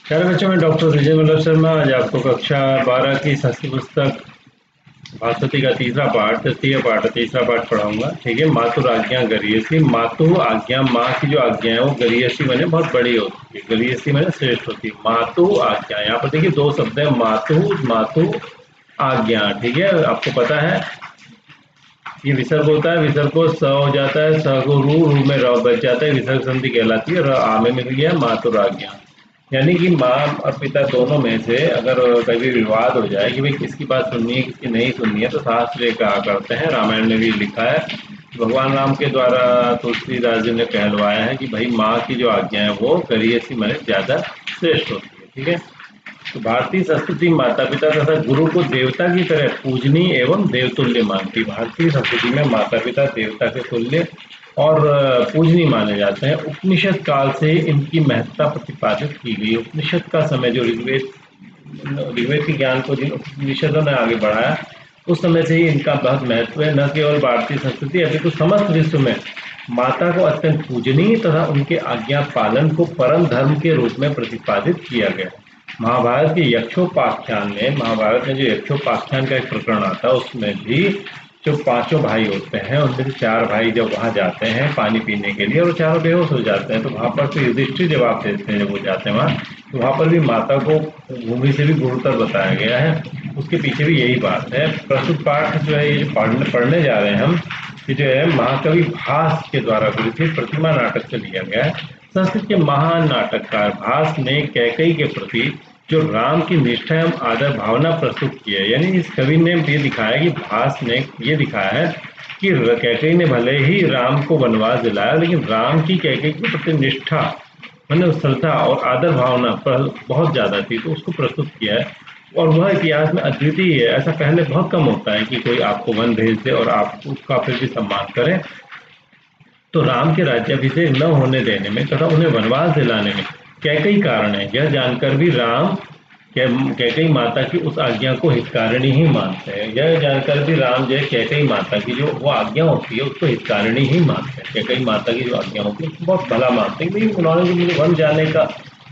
प्यारे बच्चों, मैं डॉक्टर विजय वल्लभ शर्मा आज आपको कक्षा 12 की संस्कृत पुस्तक भास्वती का तीसरा पाठ पढ़ाऊंगा। ठीक है। मातुर आज्ञा गरीयसी। मातु आज्ञा, माँ की जो आज्ञा है वो गरीयसी मैंने बहुत बड़ी होती है, गरीयसी मैंने श्रेष्ठ होती है। मातु आज्ञा, यहाँ पर देखिए दो शब्द है, मातु मातु आज्ञा। ठीक है, आपको पता है ये विसर्ग होता है, विसर्ग को स हो जाता है, स को रू, रू में र बच जाता है, विसर्ग संधि कहलाती है। र आ में मिल गया मातुर आज्ञा। यानी कि माँ और पिता दोनों में से अगर कभी विवाद हो जाए कि भाई किसकी बात सुननी है किसकी नहीं सुननी है, तो शास्त्र ये कहा करते हैं, रामायण में भी लिखा है, भगवान राम के द्वारा तुलसीदास जी ने कहलवाया है कि भाई माँ की जो आज्ञा है वो गरीयसी मैंने ज़्यादा श्रेष्ठ होती है। ठीक है। तो भारतीय संस्कृति माता पिता तथा गुरु को देवता की तरह पूजनीय एवं देवतुल्य मानती। भारतीय संस्कृति में माता पिता देवता के तुल्य और पूजनीय माने जाते हैं। उपनिषद काल से इनकी महत्ता प्रतिपादित की गई। उपनिषद का समय जो ऋग्वेद ऋग्वेद के ज्ञान को जिन उपनिषदों ने आगे बढ़ाया, उस समय से ही इनका बहुत महत्व है। न केवल भारतीय संस्कृति अपितु समस्त विश्व में माता को अत्यंत पूजनीय तथा उनके आज्ञा पालन को परम धर्म के रूप में प्रतिपादित किया गया। महाभारत के यक्षोपाख्यान में, महाभारत में जो यक्षोपाख्यान का एक प्रकरण आता है, उसमें भी जो पांचों भाई होते हैं उनमें से चार भाई जब वहां जाते हैं पानी पीने के लिए और चारों बेहोश हो जाते हैं, तो वहां पर तो युधिष्ठिर जवाब देते हैं। जब वो जाते हैं वहां, तो वहां पर भी माता को भूमि से भी गुरुतर बताया गया है। उसके पीछे भी यही बात है। प्रस्तुत पाठ जो है, ये जो पढ़ने जा रहे हैं हम, ये जो है महाकवि भास के द्वारा गुरुथित प्रतिमा नाटक से लिया गया है। संस्कृत के महान नाटककार भास ने कैकेयी के प्रति जो राम की निष्ठा एवं आदर भावना प्रस्तुत की है, यानी इस कवि ने ये दिखाया कि भास ने ये दिखाया है कि कैकेयी ने भले ही राम को वनवास दिलाया, लेकिन राम की कैकेयी के प्रति निष्ठा, मतलब श्रद्धा और आदर भावना पर बहुत ज़्यादा थी, तो उसको प्रस्तुत किया है। और वह इतिहास में अद्वितीय है। ऐसा पहले बहुत कम होता है कि कोई आपको वन भेज दे और आप उसका फिर भी सम्मान करें। तो राम के राज्याभिषेक न होने देने में तथा उन्हें वनवास दिलाने में कैकेयी कारण है। यह जानकर भी राम कैकेयी माता की उस आज्ञा को हितकारिणी ही मानते हैं। यह जानकर भी राम जो है कैकेयी माता की जो वो आज्ञा होती है उसको हितकारिणी ही मानते हैं। कैकेयी माता की जो आज्ञा होती है उसको बहुत भला मानते हैं। भाई उन्होंने जो मुझे वन जाने का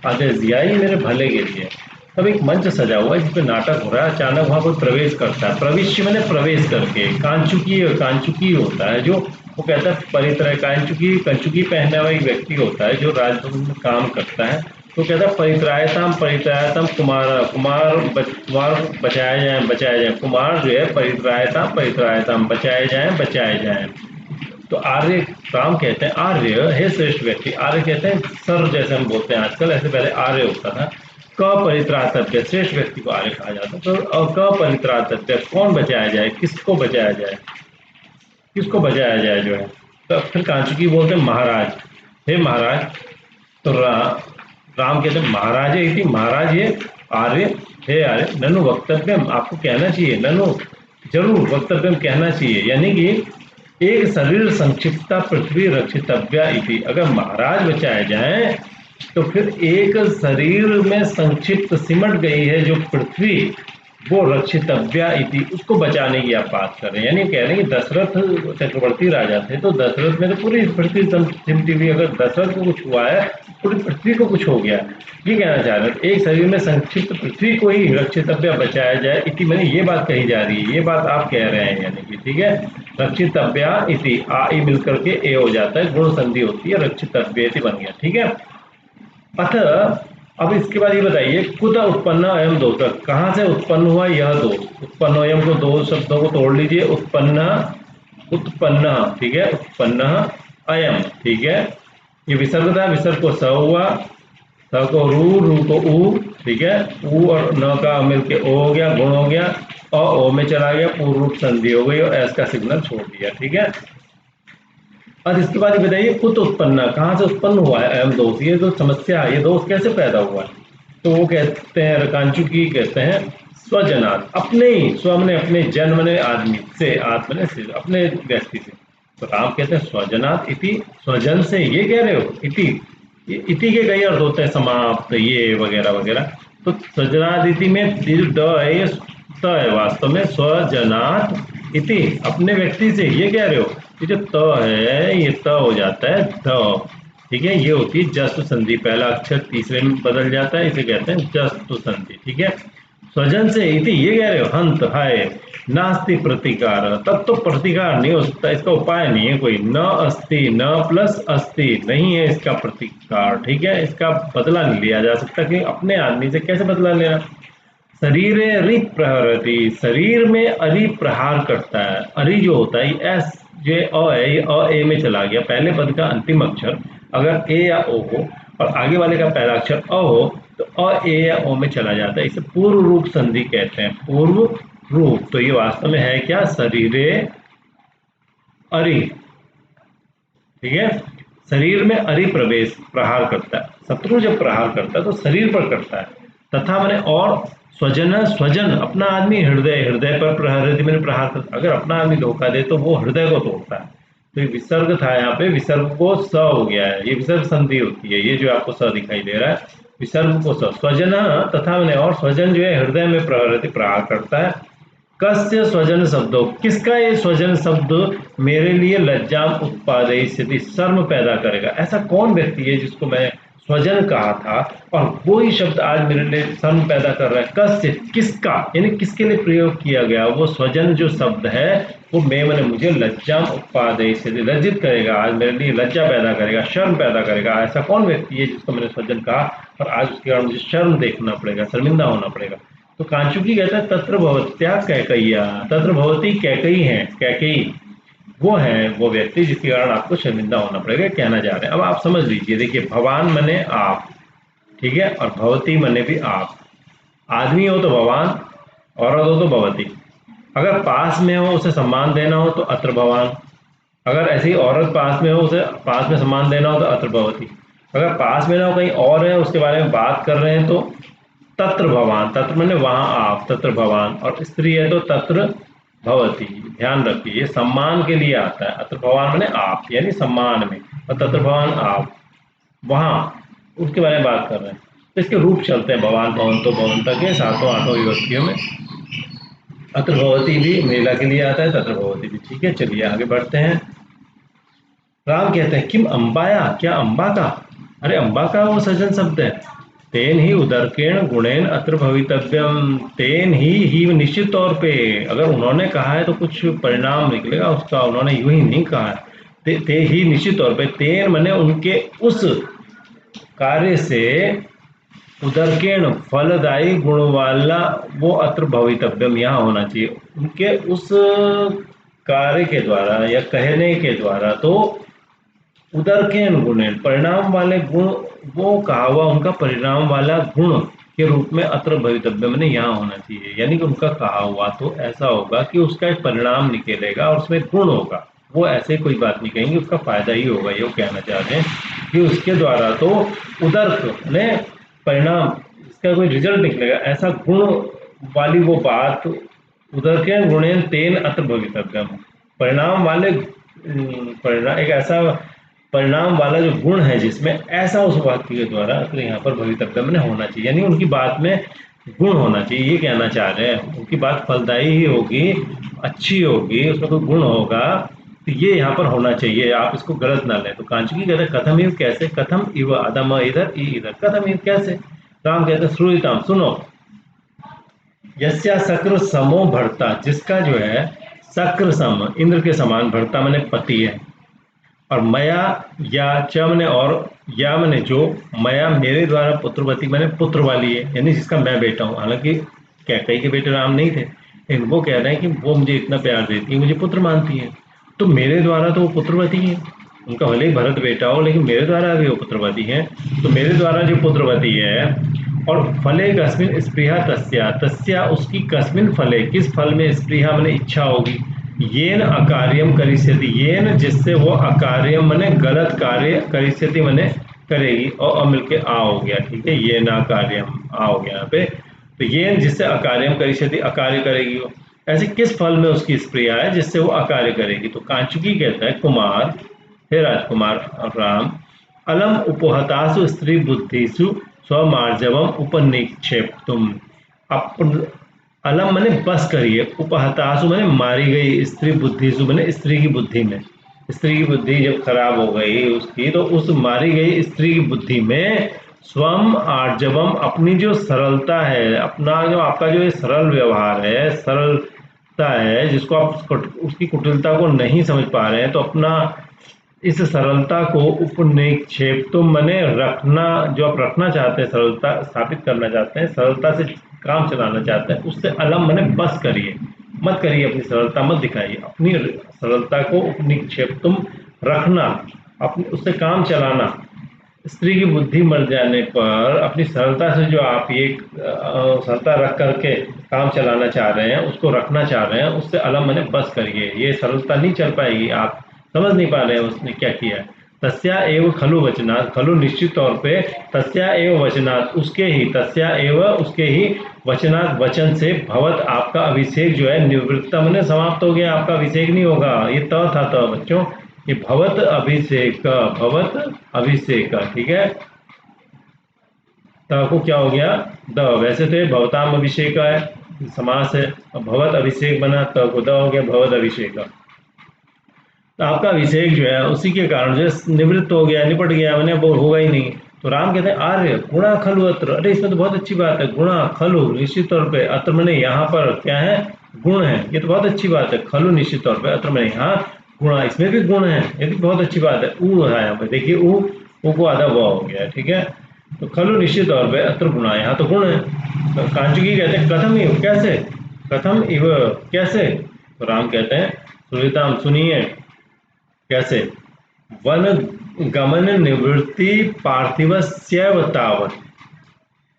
आदेश दिया है ये मेरे भले के लिए। तब एक मंच सजा हुआ है जिसपे नाटक हो रहा है। अचानक वहां कोई प्रवेश करता है। प्रविश्य मैंने प्रवेश करके, कांचुकी होता है जो, वो कहता है परित्रय, कंचुकी पहनने वाला एक व्यक्ति होता है जो राजभवन में काम करता है। तो कहता है परित्रायताम परित्रायताम, कुमार बचाए जाए, कुमार जो है परित्रायताम परित्रायताम, बचाए जाए। तो आर्य, राम कहते हैं आर्य हे श्रेष्ठ व्यक्ति। आर्य कहते हैं सर, जैसे हम बोलते हैं आजकल, ऐसे पहले आर्य होता था। क परित्रातव्य, श्रेष्ठ व्यक्ति को आर्य कहा जाता है। तो क परित्रातव्य, कौन बचाया जाए, किसको बचाया जाए, किसको बचाया जाए जो है। तो फिर कांचुकी बोलते हैं महाराज, हे महाराज। तो राम कहते हैं महाराज है, महाराज ये आर्य, हे आर्य, ननु वक्तव्यम, आपको कहना चाहिए, ननु जरूर, वक्तव्यम कहना चाहिए। यानी कि एक शरीर संक्षिप्ता पृथ्वी रक्षितव्या इति, अगर महाराज बचाए जाएं तो फिर एक शरीर में संक्षिप्त सिमट गई है जो पृथ्वी, वो रक्षितव्या इति, उसको बचाने की आप बात कर रहे हैं। यानी कह रहे हैं कि दशरथ चक्रवर्ती राजा थे, तो दशरथ में तो पूरी पृथ्वी सिमटी हुई, अगर दशरथ को कुछ हुआ है पूरी पृथ्वी को कुछ हो गया। ये कहना चाह रहे हैं एक शरीर में संक्षिप्त पृथ्वी को ही रक्षितव्य बचाया जाए इति, मैंने ये बात कही जा रही है, ये बात आप कह रहे हैं। यानी कि ठीक है, रक्षितव्या इति, आ ई मिलकर के ए हो जाता है, गुण संधि होती है, रक्षितव्य इति बन गया। ठीक है। अथ, अब इसके बाद ये बताइए, कुत उत्पन्न अयम दोष, कहाँ से उत्पन्न हुआ यह दोष। उत्पन्न अयम को दो शब्दों को तोड़ लीजिए, उत्पन्न, उत्पन्न, ठीक है, उत्पन्न अयम, ठीक है। ये विसर्ग था, विसर्ग को स हुआ, स को रू, रू को ऊ, ठीक है, ऊ और न का मिलके ओ हो गया, गुण हो गया, और ओ में चला गया, पूर्व रूप संधि हो गई और एस का सिग्नल छोड़ दिया। ठीक है। और इसके बाद ये बताइए, कुत उत्पन्न, कहाँ से उत्पन्न हुआ है अयम दोष, ये जो समस्या है, ये दोष कैसे पैदा हुआ है। तो वो कहते हैं, रकांचुकी कहते हैं, स्वजनात, अपने ही, स्व ने अपने, जन्म ने आदमी से, आत्म से अपने व्यक्ति से। तो राम कहते हैं स्वजनात इति, स्वजन से, ये कह रहे हो इति, इति के कई अर्थ होते हैं, समाप्त, ये वगैरह वगैरह। तो स्वजनात इति में दीर्घ द है, ये त है वास्तव में, स्वजनात इति, अपने व्यक्ति से, ये कह रहे हो। ये जो त है ये त हो जाता है ध, ठीक है, ये होती है जस्तु संधि। पहला अक्षर तीसरे में बदल जाता है, इसे कहते हैं जस्तु संधि। ठीक है, स्वजन से इति ये कह रहे हो, हंत हाय नास्ति प्रतिकार, तब तो प्रतिकार नहीं हो सकता, इसका उपाय नहीं है कोई। न अस्ति, न प्लस अस्ति, नहीं है इसका प्रतिकार। ठीक है, इसका बदला नहीं लिया जा सकता कि अपने आदमी से कैसे बदला लेना। शरीरे अरि प्रहरति, शरीर में अरि प्रहार करता है। अरि जो होता है एस जे अ है, ये अ ए में चला गया। पहले पद का अंतिम अक्षर अगर ए या ओ हो और आगे वाले का पहला अक्षर अ हो तो अ ए या ओ में चला जाता है, इसे पूर्व रूप संधि कहते हैं। पूर्व रूप, तो ये वास्तव में है क्या, शरीरे अरि। ठीक है, शरीर में अरि प्रवेश प्रहार करता है। शत्रु जब प्रहार करता है तो शरीर पर करता है। तथा मैंने और स्वजन, स्वजन अपना आदमी, हृदय, हृदय पर प्रहर मैंने प्रहार करता। अगर अपना आदमी धोखा दे तो वो हृदय को तोड़ता है। तो ये विसर्ग था, यहाँ पे विसर्ग को स हो गया है, ये विसर्ग संधि होती है। ये जो आपको स दिखाई दे रहा है विसर्ग को स। स्वजन तथा मैंने और स्वजन जो है हृदय में प्रहार करता है। कस्य स्वजन शब्दों, किसका ये स्वजन शब्द मेरे लिए लज्जा उत्पादय स्थिति, शर्म पैदा करेगा। ऐसा कौन व्यक्ति है जिसको मैं स्वजन कहा था और वो ही शब्द आज मेरे लिए शर्म पैदा कर रहा है। कस्य, किसका, यानी किसके लिए प्रयोग किया गया वो स्वजन जो शब्द है, वो मैंने मुझे लज्जा उत्पादय स्थिति, लज्जित करेगा, आज मेरे लिए लज्जा पैदा करेगा, शर्म पैदा करेगा। ऐसा कौन व्यक्ति है जिसको मैंने स्वजन कहा और आज उसके कारण मुझे शर्म देखना पड़ेगा, शर्मिंदा होना पड़ेगा। तो कांचुकी कहता है तत्र भवत्या कैकय्या, तत्र भवती कैकई है, कैकई वो है वो व्यक्ति जिसके कारण आपको शर्मिंदा होना पड़ेगा, कहना जा रहे हैं। अब आप समझ लीजिए, देखिए भवान मने आप, ठीक है, और भवती मने भी आप। आदमी हो तो भवान, औरत हो तो भवती। अगर पास में हो उसे सम्मान देना हो तो अत्र भवान, अगर ऐसी औरत पास में हो उसे पास में सम्मान देना हो तो अत्र भवती। अगर पास में ना हो कहीं और है उसके बारे में बात कर रहे हैं तो तत्र भवान, तत्र मैंने वहां आप, तत्र भवान। और स्त्री है तो तत्र भवती। ध्यान रखिए ये सम्मान के लिए आता है, अत्र भवान मैंने आप यानी सम्मान में, और तत्र भवान आप वहां उसके बारे में बात कर रहे हैं। तो इसके रूप चलते हैं भवान, भवन तो भवन तक है, सातों आठों विभक्तियों में। अत्र भवती भी महिला के लिए आता है, तत्र भवती भी। ठीक है, चलिए आगे बढ़ते हैं। राम कहते हैं किम अंबाया, क्या अंबा का, अरे अंबा का वो सजन शब्द है। तेन ही उदरकेण गुणेन अत्र भवितव्यम, तेन ही निश्चित तौर पे, अगर उन्होंने कहा है तो कुछ परिणाम निकलेगा उसका, उन्होंने यूं ही नहीं कहा है। ते ही निश्चित तौर पे, तेन मने उनके उस कार्य से, उदरकेण फलदायी गुण वाला, वो अत्र भवितव्यम यहाँ होना चाहिए। उनके उस कार्य के द्वारा या कहने के द्वारा, तो उदरकेण गुणेन परिणाम वाले गुण, वो कहा हुआ उनका परिणाम वाला गुण के रूप में अत्र भवितव्य मैंने यहाँ होना चाहिए। यानी कि उनका कहा हुआ तो ऐसा होगा कि उसका एक परिणाम निकलेगा और उसमें गुण होगा। वो ऐसे कोई बात नहीं कहेंगे, उसका फायदा ही होगा, ये कहना चाहते हैं कि उसके द्वारा तो उदर्क ने परिणाम, इसका कोई रिजल्ट निकलेगा, ऐसा गुण वाली वो बात। उदरकेण गुणेन तेन अत्र भवितव्यम, परिणाम वाले परिणाम, एक ऐसा परिणाम वाला जो गुण है जिसमें, ऐसा उस वाक्य के द्वारा तो यहाँ पर भवितव्य में होना चाहिए। यानी उनकी बात में गुण होना चाहिए, ये कहना चाह रहे हैं। उनकी बात फलदायी ही होगी, अच्छी होगी, उसमें कोई गुण होगा, तो ये यहाँ पर होना चाहिए। आप इसको गलत ना लें। तो कांचकी कहते हैं कथम इव, कैसे, कथम इव, अदम इधर ई इधर, कथम इव कैसे। राम कहते हैं श्रुताम, सुनो। यस्या शक्र समो भरता, जिसका जो है शक्र सम, इंद्र के समान, भरता मैंने पति है, और मया या च मैंने और या मैंने जो, मया मेरे द्वारा पुत्रवती मैंने पुत्र वाली है, यानी जिसका मैं बेटा हूँ। हालांकि कैकई के बेटे राम नहीं थे, लेकिन वो कह रहे हैं कि वो मुझे इतना प्यार देती है, मुझे पुत्र मानती है, तो मेरे द्वारा तो वो पुत्रवती है। उनका भले ही भरत बेटा हो लेकिन मेरे द्वारा भी वो पुत्रवती है। तो मेरे द्वारा जो पुत्रवती है, और फले कस्मिन स्पृहा तस्या, तस्या उसकी कस्मिन फले, किस फल में स्पृहा मैंने इच्छा होगी, येन अकार्यम करिष्यति, येन जिससे वो अकार्यम मने गलत कार्य, करिष्यति मने करेगी, और मिल के आ हो गया। ठीक है, ये ना कार्यम आ हो गया यहाँ पे। तो येन जिससे अकार्यम करिष्यति, अकार्य करेगी वो, ऐसे किस फल में उसकी स्प्रिया है जिससे वो अकार्य करेगी। तो कांचुकी कहता है कुमार, हे राजकुमार राम, अलम उपहतासु स्त्री बुद्धिसु स्वमार्जवम उपनिक्षेप तुम, अपन अलम मने बस करिए, उपहतासु मने मारी गई, स्त्री बुद्धिसु मने स्त्री की बुद्धि में, स्त्री की बुद्धि जब खराब हो गई उसकी, तो उस मारी गई स्त्री की बुद्धि में स्वम आर्जवम, अपनी जो सरलता है, अपना जो आपका जो ये सरल व्यवहार है, सरलता है, जिसको आप उसकी कुटिलता को नहीं समझ पा रहे हैं, तो अपना इस सरलता को उपनिक्षेप, तो मैंने रखना, जो आप रखना चाहते हैं, सरलता स्थापित करना चाहते हैं, सरलता से काम चलाना चाहते हैं, उससे अलग मैंने बस करिए, मत करिए, अपनी सरलता मत दिखाइए, अपनी सरलता को उपनिक्षेप तुम रखना, अपने उससे काम चलाना। स्त्री की बुद्धि मर जाने पर अपनी सरलता से जो आप ये सरलता रख करके काम चलाना चाह रहे हैं, उसको रखना चाह रहे हैं, उससे अलग मैंने बस करिए, ये सरलता नहीं चल पाएगी, आप समझ नहीं पा रहे हैं उसने क्या किया है। तस्या एव खलु वचनात्, खलु निश्चित तौर पे, तस्या एव वचनात्, उसके ही, तस्या एव उसके ही, वचनात् वचन से, भवत आपका अभिषेक जो है निवृत्त, मैंने समाप्त हो गया, आपका अभिषेक नहीं होगा, ये त था त बच्चों, ये भवत अभिषेक, भवत अभिषेक, ठीक है। त को क्या हो गया, द, वैसे तो ये भवताम अभिषेक है, समास है, अब भवत अभिषेक बना, त को द हो गया, भवत अभिषेक। तो आपका अभिषेक जो है उसी के कारण जो है निवृत्त हो गया, निपट गया, मैंने वो होगा ही नहीं। तो राम कहते हैं आर्य गुणा खलु अत्र, अरे इसमें तो बहुत अच्छी बात है, गुणा खलु निश्चित तौर पे, अत्र मैंने यहाँ पर क्या है, गुण है, ये तो बहुत अच्छी बात है, खलु निश्चित तौर पे, अत्र मैंने यहाँ गुणा, इसमें भी गुण है, ये भी बहुत अच्छी बात है। ऊ है यहाँ पे, देखिए ऊ को आधा व हो गया, ठीक है। तो खलु निश्चित तौर पे, अत्र गुणा, यहाँ तो गुण है। तो कांचुकी कहते हैं कथम इव, कैसे, कथम इव, कैसे। तो राम कहते हैं सुनीताम, सुनिए कैसे, वन गमन निवृत्ति पार्थिवस्यैव तावत्,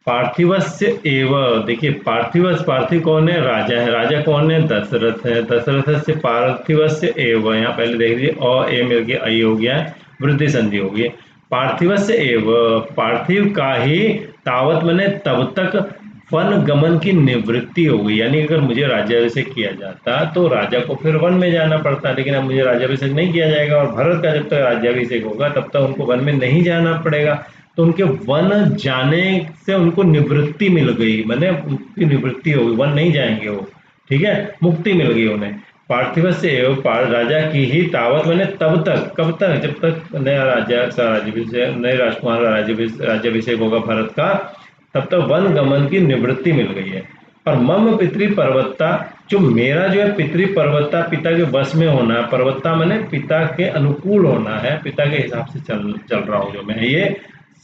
पार्थिवस्य एव, देखिए पार्थिवस, पार्थिव कौन है, राजा है, राजा कौन है, दशरथ है, दशरथ से पार्थिवस्य एव, यहाँ पहले देख लीजिए अ ए मिल के आई हो गया, वृद्धि संधि हो गई, पार्थिवस्य एव, पार्थिव का ही, तावत मैंने तब तक, वन गमन की निवृत्ति हो गई, यानी अगर मुझे राज्याभिषेक किया जाता तो राजा को फिर वन में जाना पड़ता, लेकिन अब मुझे राज्याभिषेक नहीं किया जाएगा, और भरत का जब तक राज्याभिषेक होगा तब तक उनको वन में नहीं जाना पड़ेगा, तो उनके वन जाने से उनको निवृत्ति मिल गई, मैंने उनकी निवृत्ति हो गई, वन नहीं जाएंगे वो, ठीक है, मुक्ति मिल गई उन्हें। पार्थिव से एवं राजा की ही, तावत मैंने तब तक, कब तक, जब तक नया राजा का राज्याभिषेक, नए राजकुमार का राज्याभिषेक होगा भरत का, तब तक वन गमन की निवृत्ति मिल गई है। और मम पितृ पर्वत्ता, जो मेरा जो है पितृ पर्वत्ता, पिता के वश में होना है, पर्वत्ता मैंने पिता के अनुकूल होना है, पिता के हिसाब से चल रहा हूँ जो मैं, ये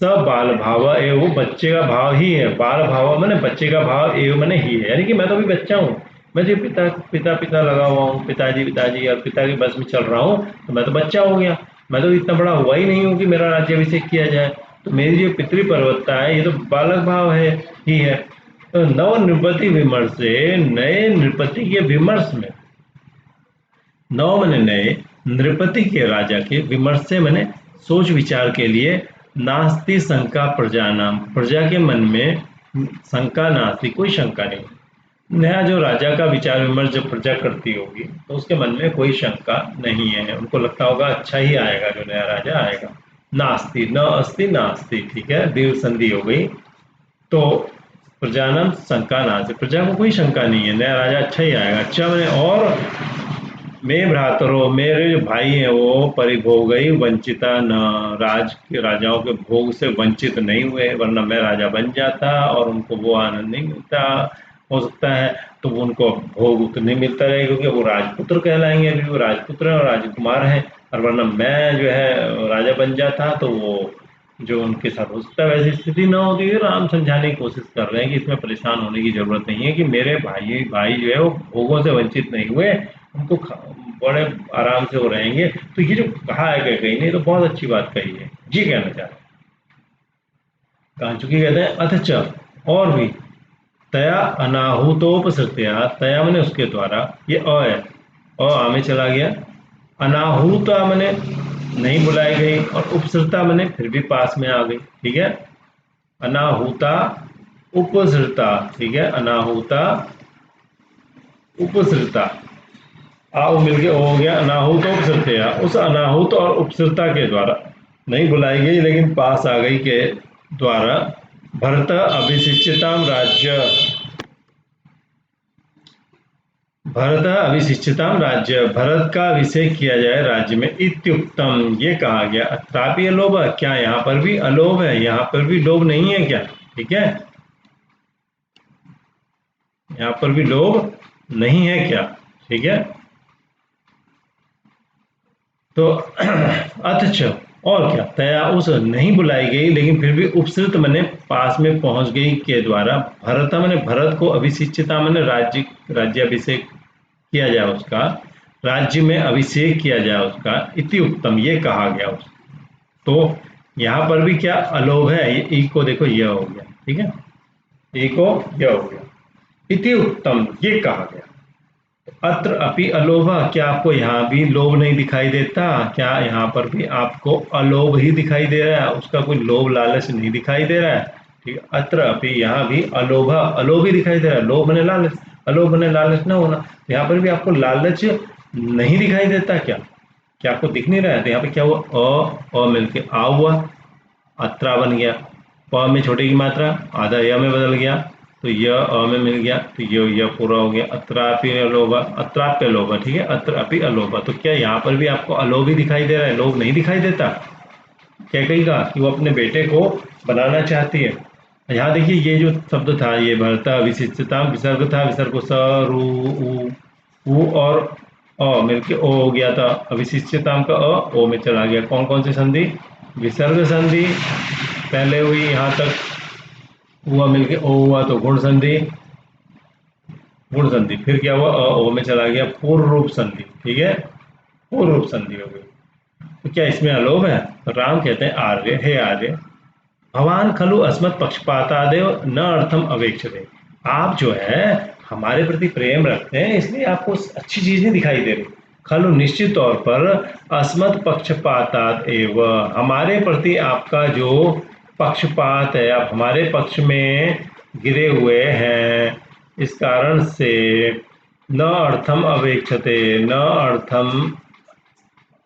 सब बाल भाव ए, वो बच्चे का भाव ही है, बाल भाव मैंने बच्चे का भाव ए मैंने ही है, यानी कि मैं तो अभी बच्चा हूँ, मैं जो पिता पिता पिता लगा हुआ हूँ, पिताजी पिताजी और पिता के बस में चल रहा हूँ, तो मैं तो बच्चा हो गया, मैं तो इतना बड़ा हुआ ही नहीं हूँ कि मेरा राज्याभिषेक किया जाए, तो मेरी जो पितृपर्वतता है ये तो बालक भाव है ही है। तो नव नृपति विमर्श से, नए नृपति के विमर्श में, नौ मैंने नए, नृपति के राजा के, विमर्श से मैंने सोच विचार के लिए, नास्ति शंका प्रजा नाम, प्रजा के मन में शंका नास्ति, कोई शंका नहीं, नया जो राजा का विचार विमर्श जब प्रजा करती होगी तो उसके मन में कोई शंका नहीं है, उनको लगता होगा अच्छा ही आएगा जो नया राजा आएगा। नास्ति, न अस्ति नास्ति, ठीक है, दीर्घ संधि हो गई, तो प्रजानम शंका नास्ति, प्रजा को कोई शंका नहीं है, नया राजा अच्छा ही आएगा। अच्छा मैंने, और मेरे भ्रातरो, मेरे जो भाई हैं वो परिभोग ही वंचिता न, राज के राजाओं के भोग से वंचित नहीं हुए, वरना मैं राजा बन जाता और उनको वो आनंद नहीं मिलता, हो सकता है तो वो उनको भोग उतने मिलता रहे, क्योंकि वो राजपुत्र कहलाएंगे, अभी वो राजपुत्र और राजकुमार हैं, और वरना मैं जो है राजा बन जाता तो वो जो उनके साथ हो सकता है वैसी स्थिति ना होती है। राम समझाने की कोशिश कर रहे हैं कि इसमें परेशान होने की जरूरत नहीं है, कि मेरे भाई जो है वो भोगों से वंचित नहीं हुए, उनको बड़े आराम से वो रहेंगे। तो ये जो कहा है कहीं नहीं, तो बहुत अच्छी बात कही है, जी कहना चाह रहे हैं। कांचुकी कहते हैं अथच, और भी, तया अनाहुतोपसृत्या, तया मैंने उसके द्वारा, ये अ है, अ आमे चला गया, अनाहुता मैंने नहीं बुलाई गई, और उपसृता मैंने फिर भी पास में आ गई, ठीक है, अनाहुता उपसृता, ठीक है, अनाहुता उपसृता, आओ मिलके हो गया अनाहुत और उपसृत्या, उस अनाहुत और उपसृता के द्वारा नहीं बुलाई गई लेकिन पास आ गई के द्वारा, भरत अभिषिच्यताम राज्य, भरत अभिषिच्यताम राज्य, भरत का अभिषेक किया जाए राज्य में, इत्युक्तम ये कहा गया। अत्रापि अलोभ, क्या यहाँ पर भी अलोभ है, यहाँ पर भी लोभ नहीं है क्या? ठीक है, यहाँ पर भी लोभ नहीं है क्या? ठीक है, तो अथच और क्या, तया उस नहीं बुलाई गई लेकिन फिर भी उपसृत मने पास में पहुंच गई के द्वारा, भरत मैंने भरत को अभिषिच्यता मैंने राज्याभिषेक किया जाए उसका, राज्य में अभिषेक किया जाए उसका, इति उत्तम ये कहा गया उसका। तो यहाँ पर भी क्या अलोभ है, ये ई को देखो यह हो गया, ठीक है, ई को यह हो गया, इति उत्तम ये कहा गया। अत्र अपि अलोभ, क्या आपको यहाँ भी लोभ नहीं दिखाई देता? क्या यहाँ पर भी आपको अलोभ ही दिखाई दे रहा है, उसका कोई लोभ लालच नहीं दिखाई दे रहा है? ठीक है, अत्र अपि यहाँ भी अलोभ, अलोभ ही दिखाई दे रहा है, लोभ बने लालच, अलोभ बने लालच ना होना, तो यहाँ पर भी आपको लालच नहीं दिखाई देता क्या? क्या आपको दिख नहीं रहा है? तो यहाँ पे क्या हुआ, मिलके आ हुआ, अत्रा बन गया, प में छोटे की मात्रा आधा य में बदल गया, तो य अ में मिल गया, तो ये पूरा हो गया, अत्रापि अलोभ, अत्राप्य लोभ, ठीक है, अत्रापि अलोभ। तो क्या यहाँ पर भी आपको अलोभ ही दिखाई दे रहा है, लोभ नहीं दिखाई देता? क्या कहेगा कि वो अपने बेटे को बनाना चाहती है। यहाँ देखिए ये जो शब्द था, ये भरता विशिष्टता विसर्ग था, विसर्ग को स रू उ और अ मिलके ओ हो गया था, अविशिष्टताम का ओ में चला गया। कौन कौन सी संधि? विसर्ग संधि पहले हुई, यहाँ तक हुआ मिलके ओ हुआ, तो गुण संधि, गुण संधि, फिर क्या हुआ, ओ में चला गया, पूर्व रूप संधि, ठीक है, पूर्व रूप संधि हो गई। तो क्या इसमें अलोभ है? तो राम कहते हैं आर्य, हे आर्य, भवान खलु अस्मत् पक्षपातादेव न अर्थम अवेक्षते, आप जो है हमारे प्रति प्रेम रखते हैं इसलिए आपको अच्छी चीज नहीं दिखाई दे रही। खलु निश्चित तौर पर, अस्मत् पक्षपातात एव, हमारे प्रति आपका जो पक्षपात है, आप हमारे पक्ष में गिरे हुए हैं, इस कारण से न अर्थम अवेक्षते, न अर्थम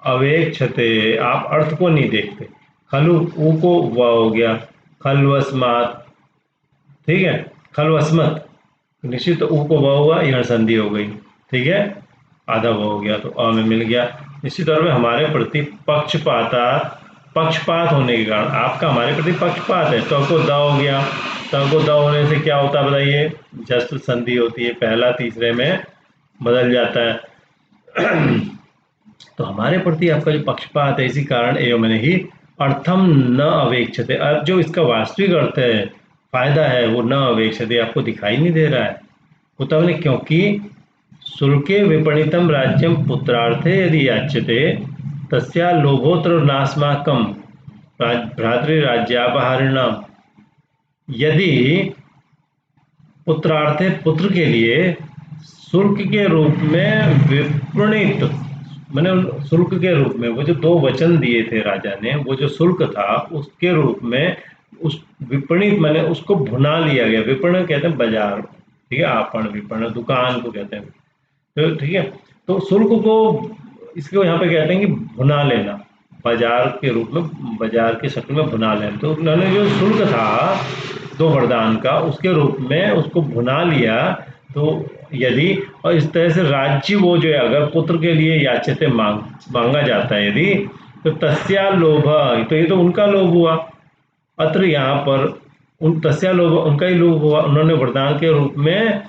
अवेक्षते, आप अर्थ को नहीं देखते। खलु ऊ को व हो गया, खलवस्मात, ठीक है, खलवस्मत, निश्चित ऊ को व हुआ, यहाँ संधि हो गई, ठीक है, आधा व हो गया, तो अ में मिल गया। निश्चित तौर पे हमारे प्रति पक्षपाता, पक्षपात होने के कारण, आपका हमारे प्रति पक्षपात है, तो को द हो गया, तो को द होने से क्या होता है बताइए? जस्ट संधि होती है, पहला तीसरे में बदल जाता है। तो हमारे प्रति आपका जो पक्षपात है, इसी कारण एवं मैंने ही अर्थम न अवेक्षते, अब जो इसका वास्तविक अर्थ है, फायदा है, वो न अवेक्षते, आपको दिखाई नहीं दे रहा है। होता मैंने क्योंकि शुल्के विपणितम राज्यम पुत्रार्थे यदि याच्यते तस्या लोभोत्र नास्माकम भ्रातृराज्यापहारिणाम, यदि पुत्रार्थे पुत्र के लिए शुल्क के रूप में विपणित, मैंने शुल्क के रूप में, वो जो दो वचन दिए थे राजा ने, वो जो शुल्क था उसके रूप में उस विपणित मैंने उसको भुना लिया गया। विपणन कहते हैं बाजार, ठीक है, आपन विपणन दुकान को कहते हैं, तो ठीक है, तो शुल्क को इसको यहाँ पे कहते हैं कि भुना लेना, बाजार के रूप में, बाजार की शक्ल में भुना लेना। तो उन्होंने जो शुल्क था दो वरदान का, उसके रूप में उसको भुना लिया। तो यदि, और इस तरह से राज्य वो जो है अगर पुत्र के लिए याचित मांगा जाता है यदि, तो तस्या लोभ, तो ये तो उनका लोभ हुआ, अत्र यहाँ पर उन तस्या लोभ, उनका ही लोभ हुआ, उन्होंने वरदान के रूप में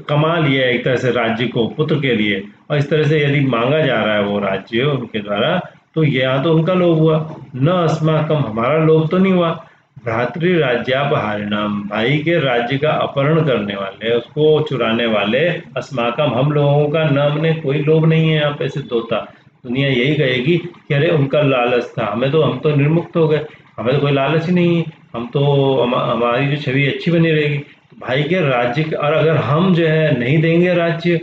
कमा लिया एक तरह से राज्य को पुत्र के लिए, और इस तरह से यदि मांगा जा रहा है वो राज्य उनके द्वारा, तो यहाँ तो उनका लोभ हुआ, न अस्माकम, हमारा लोभ तो नहीं हुआ। भ्रातृ राज्यापहारिणाम, भाई के राज्य का अपहरण करने वाले, उसको चुराने वाले, अस्माकम, हम लोगों का न, हमने कोई लोभ नहीं है यहाँ पे सिद्ध होता। दुनिया यही कहेगी कि अरे उनका लालच था, हमें तो, हम तो निर्मुक्त हो गए, हमें तो कोई लालच ही नहीं है, हम तो हमारी जो छवि अच्छी बनी रहेगी। तो भाई के राज्य और अगर हम जो है नहीं देंगे राज्य,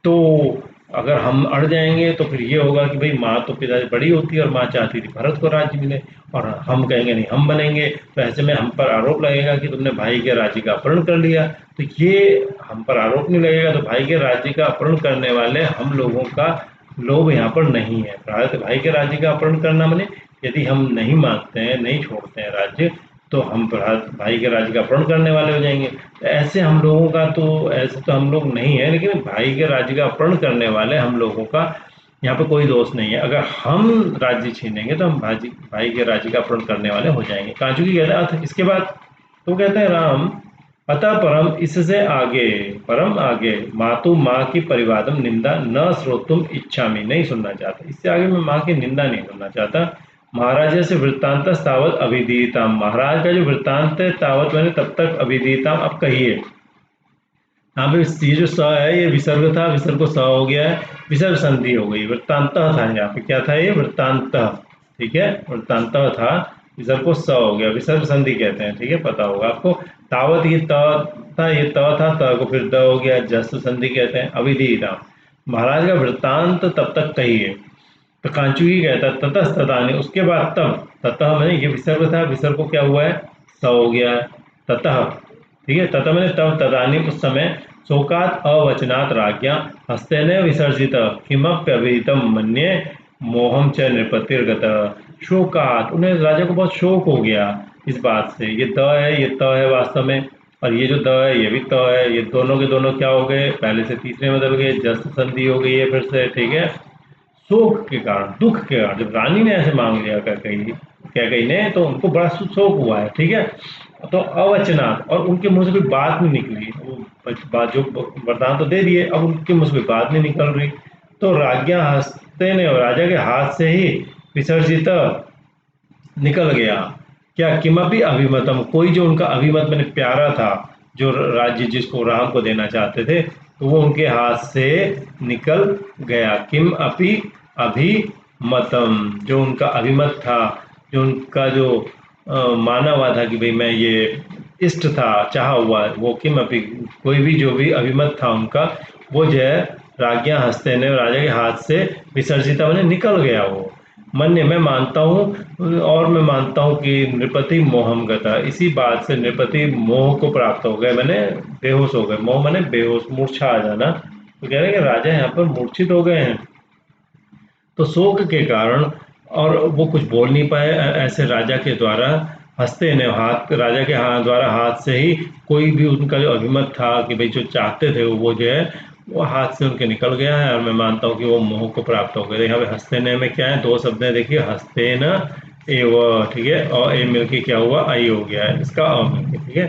तो अगर हम अड़ जाएंगे तो फिर ये होगा कि भाई माँ तो पिता से बड़ी होती है और माँ चाहती थी भरत को राज्य मिले, और हम कहेंगे नहीं हम बनेंगे, तो ऐसे में हम पर आरोप लगेगा कि तुमने भाई के राज्य का अपहरण कर लिया। तो ये हम पर आरोप नहीं लगेगा, तो भाई के राज्य का अपहरण करने वाले हम लोगों का लोभ यहाँ पर नहीं है। भाई के राज्य का अपहरण करना मैंने, यदि हम नहीं मानते हैं, नहीं छोड़ते हैं राज्य, तो हम भाई के राज्य का अपहरण करने वाले हो जाएंगे। तो ऐसे हम लोगों का तो ऐसे तो हम लोग नहीं है, लेकिन भाई के राज्य का अपहरण करने वाले हम लोगों का यहाँ पे कोई दोष नहीं है। अगर हम राज्य छीनेंगे तो हम भाई के राज्य का अपहरण करने वाले हो जाएंगे। कांचुकी कहते हैं अर्थ इसके बाद, तो कहते हैं राम अतः परम, इससे आगे परम आगे मातु माँ की परिवादम निंदा न श्रोतुम इच्छामि, नहीं सुनना चाहता, इससे आगे मैं माँ की निंदा नहीं सुनना चाहता। महाराज से वृत्तांत तावत अभिधीयताम, महाराज का जो वृत्तांत है तावत मैंने तब तक अभिधीयताम, अब कहिए। यहाँ पे ये जो स है ये विसर्ग था, विसर्ग को स हो गया है, विसर्ग संधि हो गई। वृत्तांत था, यहाँ पे क्या था, ये वृत्तांत, ठीक है, वृत्तांत था, विसर्ग को स हो गया, विसर्ग संधि कहते हैं, ठीक है, पता होगा आपको। तावत ये त था, ये त था, त को फिर द हो गया, जस संधि कहते हैं। अविधीता, महाराज का वृत्तांत तब तक कहिए। तो कांचुकी कहता है ततस्ततानि, उसके बाद तब, ततः मैंने ये विसर्ग था, विसर्ग को क्या हुआ है, स हो गया है, ततः, ठीक है, ततः मैंने तब, तदानी उस समय, शोकात अवचनात् राज्ञा हस्तेन विसर्जित किमप्यभिहितं मन्ये मोहम च नृपतिर्गत, शोकात, उन्हें राजा को बहुत शोक हो गया इस बात से। ये द है, ये त है वास्तव में, और ये जो द है ये भी त है, ये दोनों के दोनों क्या हो गए, पहले से तीसरे में बदल गए, जस संधि हो गई है फिर से, ठीक है। शोक के कारण, दुख के कारण, जब रानी ने ऐसे मांग लिया कैकेयी ने, तो उनको बड़ा शोक हुआ है, ठीक है। तो अवचनात्, और उनके मुंह से कोई बात नहीं निकली, वो बात जो वरदान तो दे दिए, अब उनके मुंह से कोई बात नहीं निकल रही। तो राज्ञा हस्ते ने, राजा के हाथ से ही विसर्जित निकल गया, क्या किमपि अभिमतम, कोई जो उनका अभिमत मैंने प्यारा था, जो राज्य जिसको राम को देना चाहते थे, तो वो उनके हाथ से निकल गया। किम अपि अभिमतम, जो उनका अभिमत था, जो उनका जो माना हुआ था कि भाई मैं ये इष्ट था, चाहा हुआ, वो किम अपि, कोई भी जो भी अभिमत था उनका, वो जो है राज्ञा हस्ते ने, राजा के हाथ से विसर्जिता मैंने निकल गया वो। मन्य, मैं मानता हूँ, और मैं मानता हूँ कि नृपति मोहम गता, इसी बात से नृपति मोह को प्राप्त हो गए, मैंने बेहोश हो गए, मोह मैंने बेहोश, मूर्छा आ जाना। तो कह रहे हैं कि राजा यहाँ पर मूर्छित हो गए हैं, तो शोक के कारण, और वो कुछ बोल नहीं पाए, ऐसे राजा के द्वारा हंसते ने, हाथ राजा के हाथ द्वारा हाथ से ही कोई भी उनका जो अभिमत था कि भाई जो चाहते थे वो जो है वो हाथ से उनके निकल गया है, और मैं मानता हूँ कि वो मोह को प्राप्त हो गए। यहाँ पे हंसते ने में क्या है, दो शब्द है, देखिए, हंसते न एव, ठीक है, और ए मिलके क्या हुआ, आई हो गया है, इसका अ मिलके, ठीक है,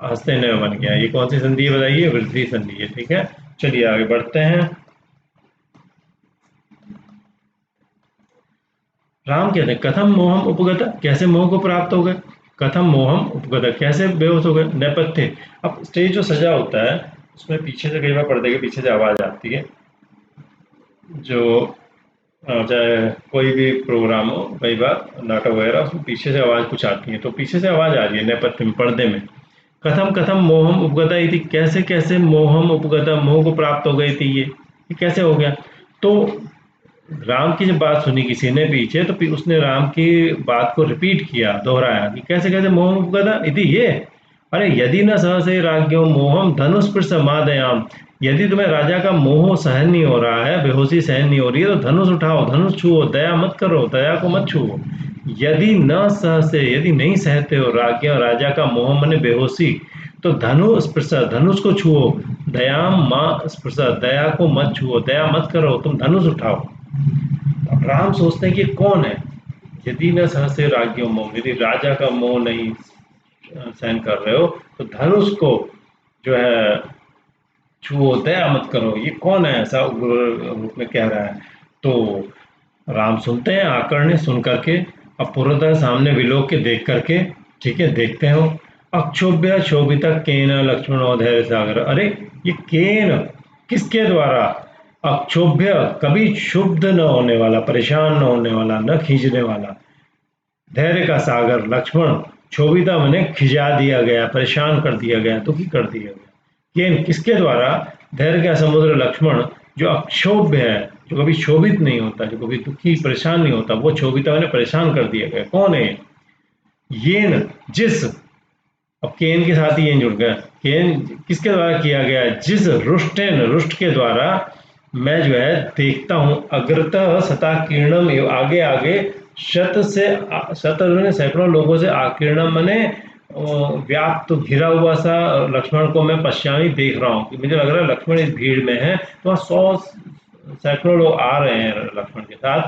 हंसते न बन गया। ये कौन सी संधि है बताइए, वृद्धि संधि है, ठीक है। चलिए आगे बढ़ते हैं। राम कहते हैं कथम मोहम उपगत, कैसे मोह को प्राप्त हो गए, कथम मोहम उपगत, कैसे बेहोश हो गए। नेपथ्य, अब स्टेज जो सजा होता है उसमें पीछे से कई बार पर्दे के पीछे से आवाज आती है, जो चाहे कोई भी प्रोग्राम हो, कई बार नाटक वगैरह, उसमें पीछे से आवाज कुछ आती है, तो पीछे से आवाज आ रही है नेपथ्य में, पर्दे में। कथम कथम मोहम उपगता इति, कैसे कैसे मोहम उपगता, मोह को प्राप्त हो गई थी, ये कैसे हो गया। तो राम की जब बात सुनी किसी ने पीछे, तो फिर उसने राम की बात को रिपीट किया, दोहराया कि कैसे कैसे मोहम उपगता इति ये, अरे यदि न सहसे राज्ञो मोहम धनुष मादयाम, यदि तुम्हें राजा का मोह सहन नहीं हो रहा है, बेहोशी सहन नहीं हो रही है, तो धनुष उठाओ, धनुष छुओ, दया मत करो, दया को मत छुओ। यदि न सहसे, यदि नहीं सहते हो राज्ञ राजा का मोह मने बेहोशी, तो धनु स्पृश, धनुष को छुओ, दयाम माँ स्पृश, दया को मत छुओ, दया मत करो, तुम धनुष उठाओ। अब राम सोचते हैं कि कौन है, यदि न सहसे राज्ञो मोह, यदि राजा का मोह नहीं सहन कर रहे हो, तो धनुष को जो है छुओ, दया मत करो, ये कौन है ऐसा उग्र रूप में कह रहा है। तो राम सुनते हैं, आकर्ण्य सुन करके, अब पूर्णतः सामने विलोक के देख करके, ठीक है, देखते हो, अक्षोभ्य शोभित केन लक्ष्मणो धैर्य सागर, अरे ये केन किसके द्वारा, अक्षोभ्य कभी क्षुब्ध न होने वाला, परेशान न होने वाला, न खींचने वाला, धैर्य का सागर लक्ष्मण, क्षोभिता मैंने खिजा दिया गया, परेशान कर दिया गया, दुखी कर दिया गया। केन किसके द्वारा, धैर्य का समुद्र लक्ष्मण, जो अक्षोभ्य है, जो कभी शोभित नहीं होता, जो कभी दुखी परेशान नहीं होता, वो क्षोभिता मैंने परेशान कर दिया गया। कौन है ये न, जिस, अब केन के साथ ही ये जुड़ गया, केन किसके द्वारा किया गया, जिस रुष्टेन, रुष्ट के द्वारा मैं जो है देखता हूँ, अग्रतः सता किरणम, आगे आगे शत ने सैकड़ों लोगों से आकीर्ण मने व्याप्त घिरा हुआ सा लक्ष्मण को मैं पश्चामी देख रहा हूँ कि मुझे लग रहा है लक्ष्मण इस भीड़ में है। तो वहाँ 100 सैकड़ों लोग आ रहे हैं लक्ष्मण के साथ,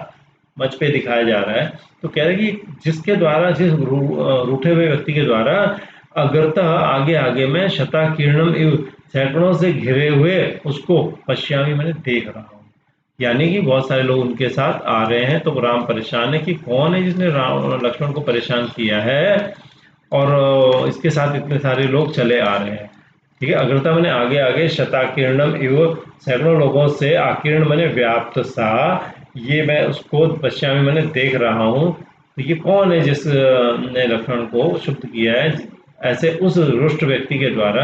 मंच पे दिखाया जा रहा है। तो कह रहे हैं कि जिसके द्वारा रूठे हुए व्यक्ति के द्वारा अग्रतः आगे आगे में शताकीर्णम इव सैकड़ों से घिरे हुए उसको पश्यामी मैंने देख रहा हूँ। यानी कि बहुत सारे लोग उनके साथ आ रहे हैं। तो राम परेशान है कि कौन है जिसने राम लक्ष्मण को परेशान किया है और इसके साथ इतने सारे लोग चले आ रहे हैं। ठीक है, अग्रता मैंने आगे आगे शताकीर्णम इव सैकड़ों लोगों से आकीर्ण मैंने व्याप्त सा, ये मैं उसको पश्चिमी मैंने देख रहा हूँ। तो ये कौन है जिसने लक्ष्मण को शुद्ध किया है। ऐसे उस रुष्ट व्यक्ति के द्वारा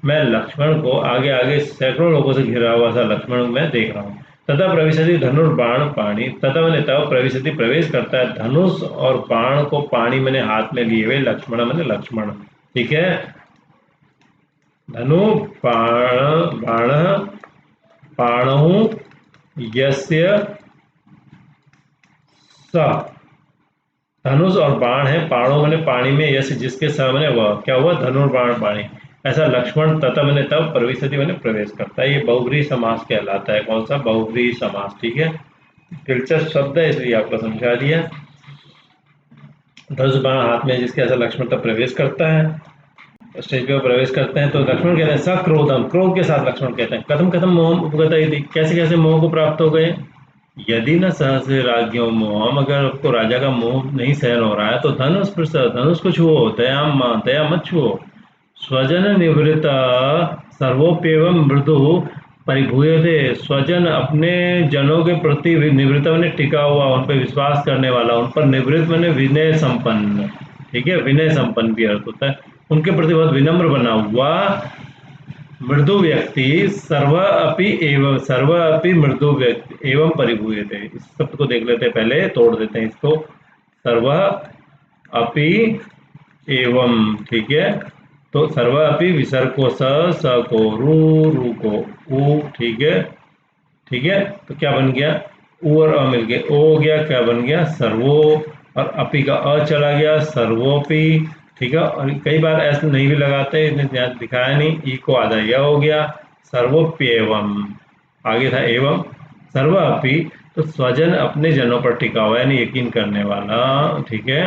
मैं लक्ष्मण को आगे आगे सैकड़ों लोगों से घिरा हुआ सा लक्ष्मण मैं देख रहा हूँ। तथा प्रविशति धनुर्बाण पाणी, तथा मैंने तब प्रविशति प्रवेश करता है धनुष और बाण को पाणी मैंने हाथ में लिए हुए लक्ष्मण मैंने लक्ष्मण। ठीक है, धनु बाण पाणौ यस्य स, धनुष और बाण है पाणों मैंने पाणी में, यश जिसके स मैंने वह, क्या हुआ धनुर्बाण पाणी। ऐसा लक्ष्मण तथा मैंने तब प्रविशति मैंने प्रवेश करता है। ये बहुव्रीहि समास कहलाता है। कौन सा बहुव्रीहि समास। ठीक है, दिलचस्प शब्द है इसलिए आपको समझा दिया। धनुष बाण हाथ में जिसके ऐसा लक्ष्मण तब प्रवेश करता है, स्टेज पे प्रवेश करते हैं। तो लक्ष्मण कहते हैं सक्रोधम, क्रोध के साथ लक्ष्मण कहते हैं कथम कथम मोह उपगत, कैसे कैसे मोह को प्राप्त हो गए। यदि न सहस राज्यों मोहम, अगर आपको राजा का मोह नहीं सहन हो रहा है तो धनुष धनुष को छुओ, दया मत छुओ। स्वजन निवृत्त सर्वोप्यवम मृदु परिभूयते, स्वजन अपने जनों के प्रति निवृत्त मैंने टिका हुआ, उन पर विश्वास करने वाला, उन पर निवृत्त मैंने विनय संपन्न। ठीक है, विनय संपन्न भी अर्थ होता है, उनके प्रति बहुत विनम्र बना हुआ मृदु व्यक्ति सर्व अपि मृदु व्यक्ति एवं परिभूयते। इस शब्द को देख लेते हैं, पहले तोड़ देते हैं इसको। सर्व अपि एवं, ठीक है, तो सर्व अपि विसर्ग को स को रू को ऊ। ठीक है, ठीक है, तो क्या बन गया ऊ और अ मिल गए, ओ हो गया, क्या बन गया सर्वो, और अपी का अ चला गया सर्वोपि। ठीक है, और कई बार ऐसे नहीं भी लगाते, इन्हें दिखाया नहीं, ई को आधा यह हो गया सर्वोप्येवम, आगे था एवं सर्वापि। तो स्वजन अपने जनों पर टिका हुआ यानी यकीन करने वाला। ठीक है,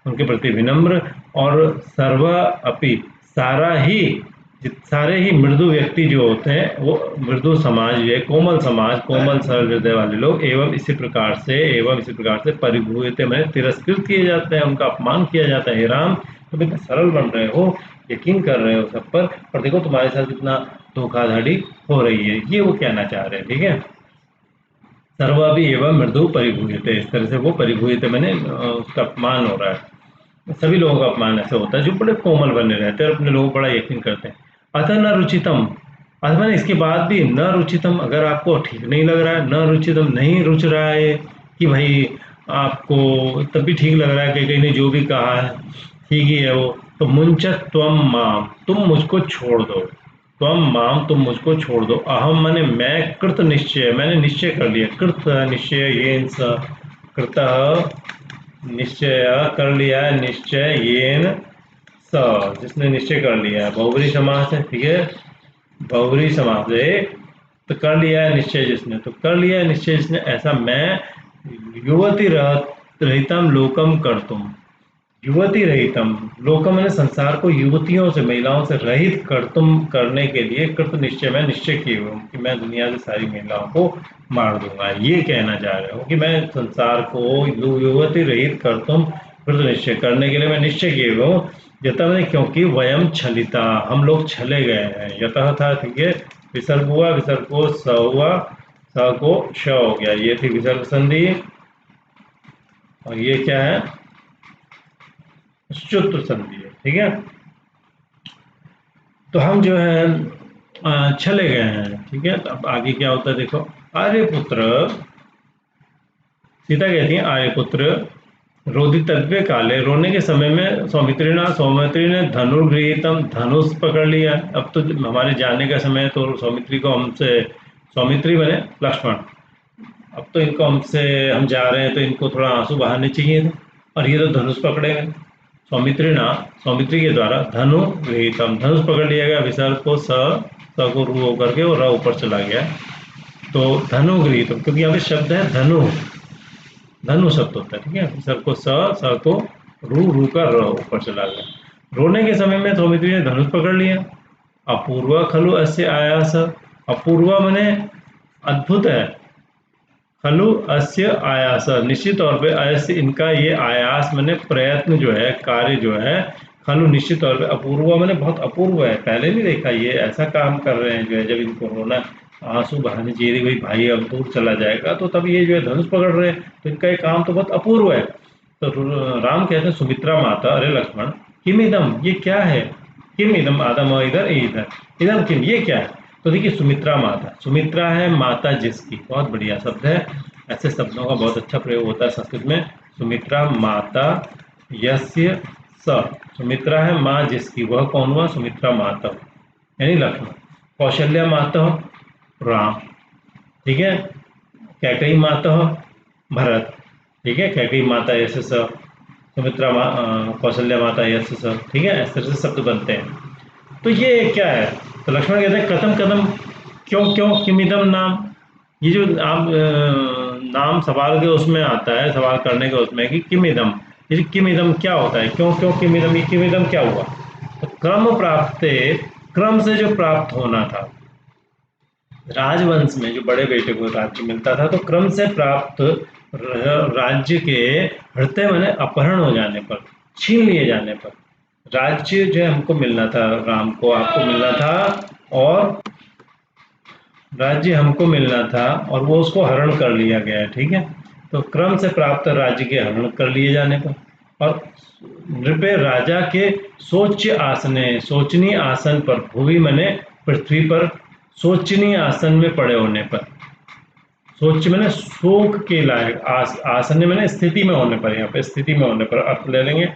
उनके प्रति विनम्र। और सर्व अपि सारा ही, सारे ही मृदु व्यक्ति जो होते हैं वो मृदु समाज, ये कोमल समाज, कोमल सरल हृदय वाले लोग, एवं इसी प्रकार से परिभूयते में तिरस्कृत किए जाते हैं, उनका अपमान किया जाता है। हे राम, तुम इतने सरल बन रहे हो, यकीन कर रहे हो सब पर देखो तुम्हारे साथ कितना धोखाधड़ी हो रही है, ये वो कहना चाह रहे हैं। ठीक है, सर्वाभि एवं मृदु परिभूयते, इस तरह से वो परिभूयते मैंने उसका अपमान हो रहा है। सभी लोगों का अपमान ऐसे होता है जो बड़े कोमल बने रहते हैं, अपने लोगों को बड़ा यकीन करते हैं। अतः न रुचितम, अथवा इसके बाद भी न रुचितम, अगर आपको ठीक नहीं लग रहा है, न रुचितम नहीं रुच रहा है कि भाई आपको तब भी ठीक लग रहा है कि कहीं ने जो भी कहा है ठीक ही है वो, तो मुंचत त्वम माम, तुम मुझको छोड़ दो। त्वम माम, तुम मुझको छोड़ दो। अहम मैंने मैं, कृत निश्चय मैंने निश्चय कर लिया, कृत निश्चय येन स, कृत निश्चय कर लिया है, निश्चय येन स, जिसने निश्चय कर लिया है, बहुब्रीहि समास है। ठीक है, बहुब्रीहि समास है, तो कर लिया है निश्चय जिसने, तो कर लिया है निश्चय जिसने, ऐसा मैं युवती रहितम लोकम कर तुम, युवती रहितम लोकम मैंने संसार को युवतियों से, महिलाओं से रहित कर तुम करने के लिए कृत निश्चय मैं निश्चय किए हुए हूँ कि मैं दुनिया की सारी महिलाओं को मार दूंगा। ये कहना चाह रहे हो कि मैं संसार को युवती रहित कर तुम कृत निश्चय करने के लिए मैं निश्चय किए हुए हूँ। यथा मैंने, क्योंकि वयम छलिता, हम लोग छले गए हैं। यतः था, ठीक है, विसर्ग हुआ, विसर्ग को स हुआ, स को श हो गया, ये थी विसर्ग संधि। और ये क्या है, चतुर्थ संधि है। ठीक है, तो हम जो है चले गए हैं। ठीक है, तो अब आगे क्या होता है देखो। आर्यपुत्र, सीता कहती है आर्यपुत्र रोदितव्य काले, रोने के समय में सौमित्री ने धनुर्गृहीतम, धनुष पकड़ लिया। अब तो हमारे जाने का समय है, तो सौमित्री को हमसे, सौमित्री बने लक्ष्मण, अब तो इनको हम जा रहे हैं तो इनको थोड़ा आंसू बहाने चाहिए थे, और ये तो धनुष पकड़े गए। सौमित्री के द्वारा धनु गृहीतम, धनुष पकड़ लिया गया, विसर्ग को स को रू होकर के और र ऊपर चला गया, तो धनु गृहीतम, क्योंकि यहाँ पे शब्द है धनु, धनु शब्द होता है, ठीक है। विसर्ग को स को रू का र ऊपर चला गया। रोने के समय में सौमित्री ने धनुष पकड़ लिया। अपूर्वा खलु अस्य आयास, अपूर्वा मने अद्भुत है, खलु अस्य आयास निश्चित तौर पे, अस्य इनका ये आयास मैंने प्रयत्न जो है, कार्य जो है, खलु निश्चित तौर पे, अपूर्व मैंने बहुत अपूर्व है, पहले नहीं देखा ये ऐसा काम कर रहे हैं जो है, जब इनको रोना आंसू बहाने चाहिए भाई भाई अब दूर चला जाएगा, तो तब ये जो है धनुष पकड़ रहे हैं, तो इनका ये काम तो बहुत अपूर्व है। तो राम कहते हैं सुमित्रा माता, अरे लक्ष्मण किम इदम, ये क्या है, किम इदम, आदम इधर इधर, इदम किम, ये क्या है। तो देखिए सुमित्रा माता, सुमित्रा है माता जिसकी, बहुत बढ़िया शब्द है, ऐसे शब्दों का बहुत अच्छा प्रयोग होता है संस्कृत में। सुमित्रा माता यस्य स, सुमित्रा है माँ जिसकी, वह कौन हुआ, सुमित्रा माता यानी लक्ष्मण। कौशल्या माता राम, ठीक है। कैकेयी माता भरत, ठीक है, कैकेयी माता यस्य स, सुमित्रा कौशल्या माता यस्य स, ठीक है, इस तरह से शब्द बनते हैं। तो ये क्या है, तो लक्ष्मण कहते हैं कथम कथम, क्यों क्यों, किमिदम नाम, ये जो आप नाम सवाल के उसमें आता है, सवाल करने के उसमें कि किमिदम, ये किमिदम क्या होता है, क्यों क्यों किमिदम, ये किमिदम क्या हुआ। तो क्रम प्राप्त, क्रम से जो प्राप्त होना था, राजवंश में जो बड़े बेटे को राज्य मिलता था, तो क्रम से प्राप्त राज्य के हृदय माने अपहरण हो जाने पर, छीन लिए जाने पर, राज्य जो है हमको मिलना था, राम को आपको मिलना था, और राज्य हमको मिलना था और वो उसको हरण कर लिया गया है, ठीक है। तो क्रम से प्राप्त राज्य के हरण कर लिए जाने पर, और नृपे राजा के सोच्य आसने, सोचनीय आसन पर, भूवि मने पृथ्वी पर, सोचनीय आसन में पड़े होने पर, सोच मैंने शोक के लायक, आसन मैंने स्थिति में होने पर, यहाँ पे स्थिति में होने पर अर्थ ले लेंगे।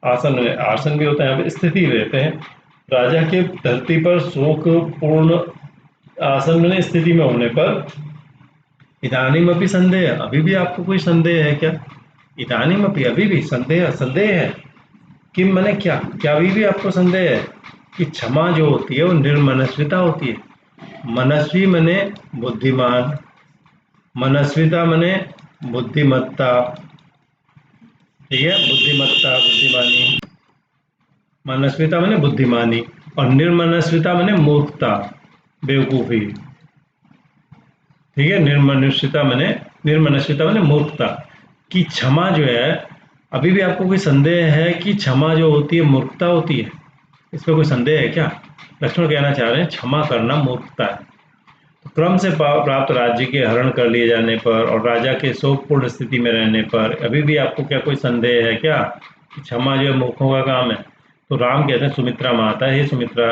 आसन में आसन भी होता है, यहाँ पे स्थिति रहते हैं। राजा के धरती पर शोक पूर्ण आसन में स्थिति में होने पर, इदानीम अपि संदेह, अभी भी आपको कोई संदेह है क्या, इदानीम अपि, अभी भी, संदेह, संदेह है, किम मने क्या, क्या अभी भी आपको संदेह है कि क्षमा जो होती है वो निर्मनस्विता होती है। मनस्वी मने बुद्धिमान, मनस्विता मने बुद्धिमत्ता, ठीक है, बुद्धिमत्ता, बुद्धिमानी, मनस्विता मने बुद्धिमानी, और निर्मनस्विता मने मूर्खता, बेवकूफी, ठीक है। निर्मनस्विता मने मूर्खता की क्षमा जो है, अभी भी आपको कोई संदेह है कि क्षमा जो होती है मूर्खता होती है, इसमें कोई संदेह है क्या। लक्ष्मण कहना चाह रहे हैं क्षमा करना मूर्खता है। तो क्रम से प्राप्त राज्य के हरण कर लिए जाने पर और राजा के शोकपूर्ण स्थिति में रहने पर अभी भी आपको क्या कोई संदेह है क्या कि क्षमा जो है मूर्खों का काम है। तो राम कहते हैं सुमित्रा माता, हे सुमित्रा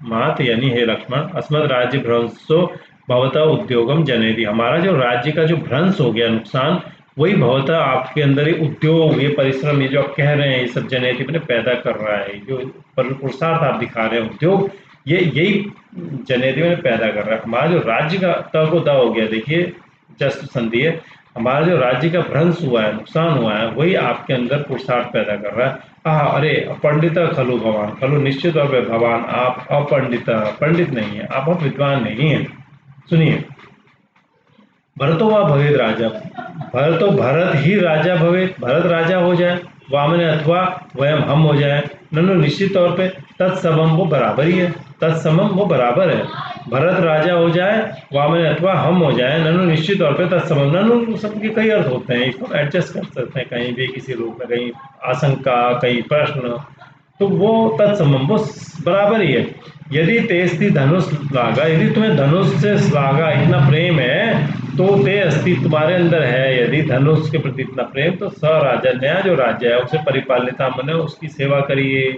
मात यानी हे लक्ष्मण, अस्मद राज्य भ्रंशो भवता उद्योगम जनयति, हमारा जो राज्य का जो भ्रंश हो गया, नुकसान, वही भवता आपके अंदर ही उद्योग, ये परिश्रम, ये जो आप कह रहे हैं, ये सब जनयति मैंने पैदा कर रहा है, जो पुरुषार्थ आप दिखा रहे हैं, उद्योग, ये यही जनयति में पैदा कर रहा है। हमारा जो राज्य का त को द हो गया, देखिए जस्ट संधि है, हमारा जो राज्य का भ्रंश हुआ है, नुकसान हुआ है, वही आपके अंदर पुरुषार्थ पैदा कर रहा है। अरे अपंडित खलु भगवान, खलु निश्चित तौर पर भगवान, आप अपंडित, पंडित नहीं है, आप बहुत विद्वान नहीं है। सुनिए, भरतो व भवेद राजा, भरत ही राजा भवेद, भरत राजा हो जाए, वामन अथवा वयम हम हो जाए, ननु निश्चित तौर पे तत्समम वो बराबर ही है, तत्समम वो बराबर है, भरत राजा हो जाए, वामन अथवा हम हो जाए, ननु निश्चित तौर पे तत्समम, ननु सबके कई अर्थ होते हैं, इसको एडजस्ट कर सकते हैं कहीं भी, किसी रूप में, कहीं आशंका, कहीं प्रश्न, तो वो तत्समम वो बराबर ही है। यदि तेस्ती धनुष लागा, यदि तुम्हें धनुष से लागा इतना प्रेम है, तो ते अस्थि तुम्हारे अंदर है, यदि धनुष के प्रति इतना प्रेम, तो स राजा, नया जो राज्य है उसे परिपालिता मने उसकी सेवा करिए,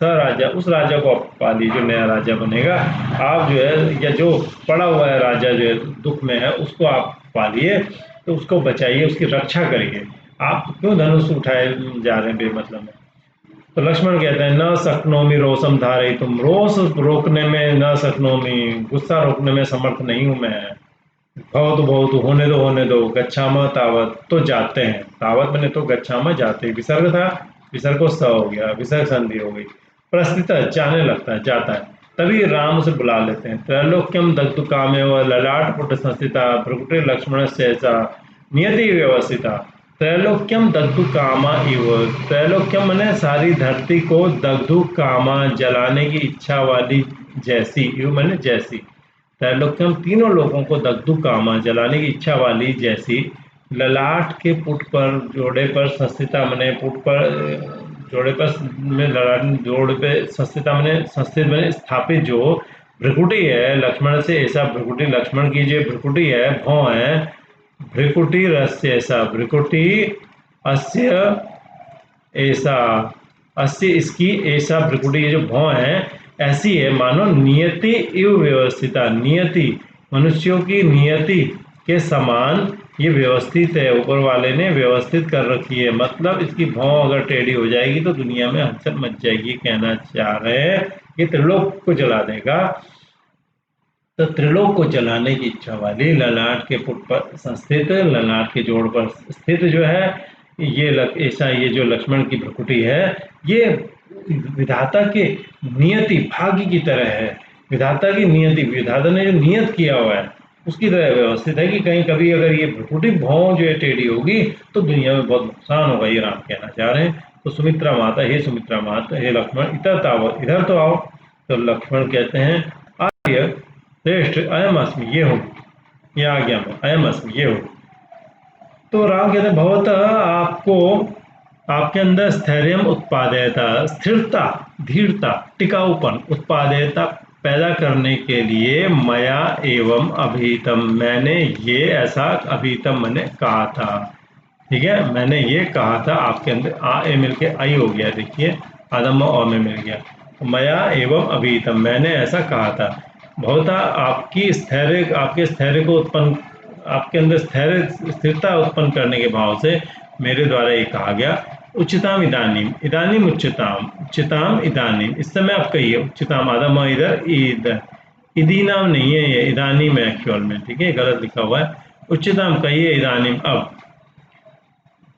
स राजा, उस राजा को आप पालिए जो नया राजा बनेगा, आप जो है, या जो पड़ा हुआ है राजा जो है दुख में है, उसको आप पालिए, तो उसको बचाइए, उसकी रक्षा करिए, आप क्यों धनुष उठाए जा रहे हैं बेमतलब में। तो लक्ष्मण कहते हैं न शक्नोमी रोषम धारे, तुम रोष रोकने में न शक्नोमी, गुस्सा रोकने में समर्थ नहीं हूं मैं, भवतु भवतु, होने दो, गच्छामः तावत, तो जाते हैं, तावत मैंने तो गच्छामः जाते, विसर्ग था, विसर्ग को स हो गया, विसर्ग संधि हो गई। प्रस्थित जाने लगता है, जाता है। तभी राम उसे बुला लेते हैं। त्रैलोक्यम दग्धु कामेव ललाट पुट संस्थिता भ्रुकुटे लक्ष्मण सहसा नियति व्यवस्थिता। त्रैलोक्यम दग्धु कामा इव, त्रैलोक्यम मैंने सारी धरती को, दग्धु कामा जलाने की इच्छा वाली, जैसी, इव मैंने जैसी, त्रैलोक्यम तीनों लोगों को दग्धु कामा जलाने की इच्छा वाली जैसी, ललाट के पुट पर, जोड़े पर संस्थिता मैंने पुट पर, जोड़े पर में ललाट, जोड़े पे संस्थिता मैंने संस्थित मैंने स्थापित जो भ्रिकुटी है लक्ष्मण से ऐसा, भ्रिकुटी लक्ष्मण की जो भ्रिकुटी है, भौं है, भ्रिकुटी रस्य ऐसा, भ्रिकुटी अस्य ऐसा, अस्य इसकी, ऐसा भ्रिकुटी, ये जो भौं है ऐसी है मानो नियति इव व्यवस्थिता, नियति मनुष्यों की नियति के समान ये व्यवस्थित है, ऊपर वाले ने व्यवस्थित कर रखी है। मतलब इसकी भौं अगर टेढ़ी हो जाएगी तो दुनिया में हलचल मच जाएगी। कहना चाह रहे हैं कि त्रिलोक को जला देगा। तो त्रिलोक को जलाने की इच्छा वाली, ललाट के पुट पर संस्थित, ललाट के जोड़ पर स्थित जो है, ये ऐसा, ये जो लक्ष्मण की भ्रुकुटी है, ये विधाता के नियति भाग्य की तरह है। विधाता की नियति, विधाता ने जो नियत किया हुआ है उसकी तरह व्यवस्थित है, कि कहीं कभी अगर ये भ्रुकुटी भौं जो है टेढ़ी होगी तो दुनिया में बहुत नुकसान होगा, ये राम कहना चाह रहे हैं। तो सुमित्रा माता, हे सुमित्रा माता, हे लक्ष्मण, इधर तो आओ, इधर तो आओ। तो लक्ष्मण कहते हैं, आर्य श्रेष्ठ, अयम अस्मि, ये हूँ, ये आज्ञा में, अयम अस्मि, ये हूँ। तो राम कहते हैं, भवतः आपको, आपके अंदर स्थैर्यम उत्पादयता, स्थिरता, धीरता, टिकाऊपन, उत्पादयता पैदा करने के लिए, मया एवं अभीतम, मैंने ये ऐसा, अभीतम मैंने कहा था, ठीक है, मैंने ये कहा था आपके अंदर, आ ए मिलके आई हो गया, देखिए आदम और में मिल गया, मया एवं अभीतम, मैंने ऐसा कहा था। भवता आपकी स्थैर्य, आपके स्थैर्य को उत्पन्न, आपके अंदर स्थैर्य, स्थिरता उत्पन्न करने के भाव से मेरे द्वारा ये कहा गया। उच्चताम इदानीम, इदानीम उच्चताम, उच्चताम इदानीम, इस समय आप कहिए, उच्चताम आदम इधर, इधर इदी नाम नहीं है, ये इदानीम है एक्चुअल में, ठीक है, गलत लिखा हुआ है। उच्चताम कहिए इदानीम, अब।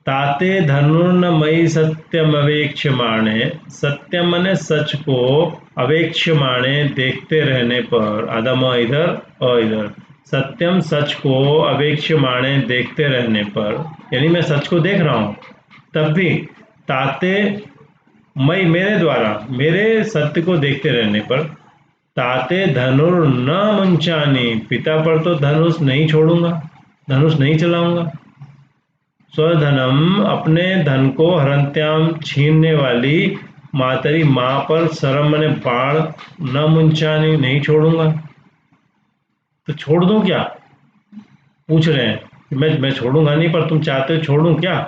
ताते धनुर्न मयि सत्यम अवेक्ष्यमाणे, सत्यम मने सच को, अवेक्ष्यमाणे देखते रहने पर, आदम इधर और इधर, सत्यम सच को, अवेक्ष्यमाणे देखते रहने पर, यानी मैं सच को देख रहा हूँ तब भी, ताते मई मेरे द्वारा, मेरे सत्य को देखते रहने पर, ताते धनुर न मुंचानी, पिता पर तो धनुष नहीं छोड़ूंगा, धनुष नहीं चलाऊंगा। स्वधनम, अपने धन को, हरंत्याम छीनने वाली, मातरी माँ पर, सरम मने बाण, न मुंचानी नहीं छोड़ूंगा। तो छोड़ दूं क्या, पूछ रहे हैं कि मैं छोड़ूंगा नहीं, पर तुम चाहते हो छोड़ूं क्या।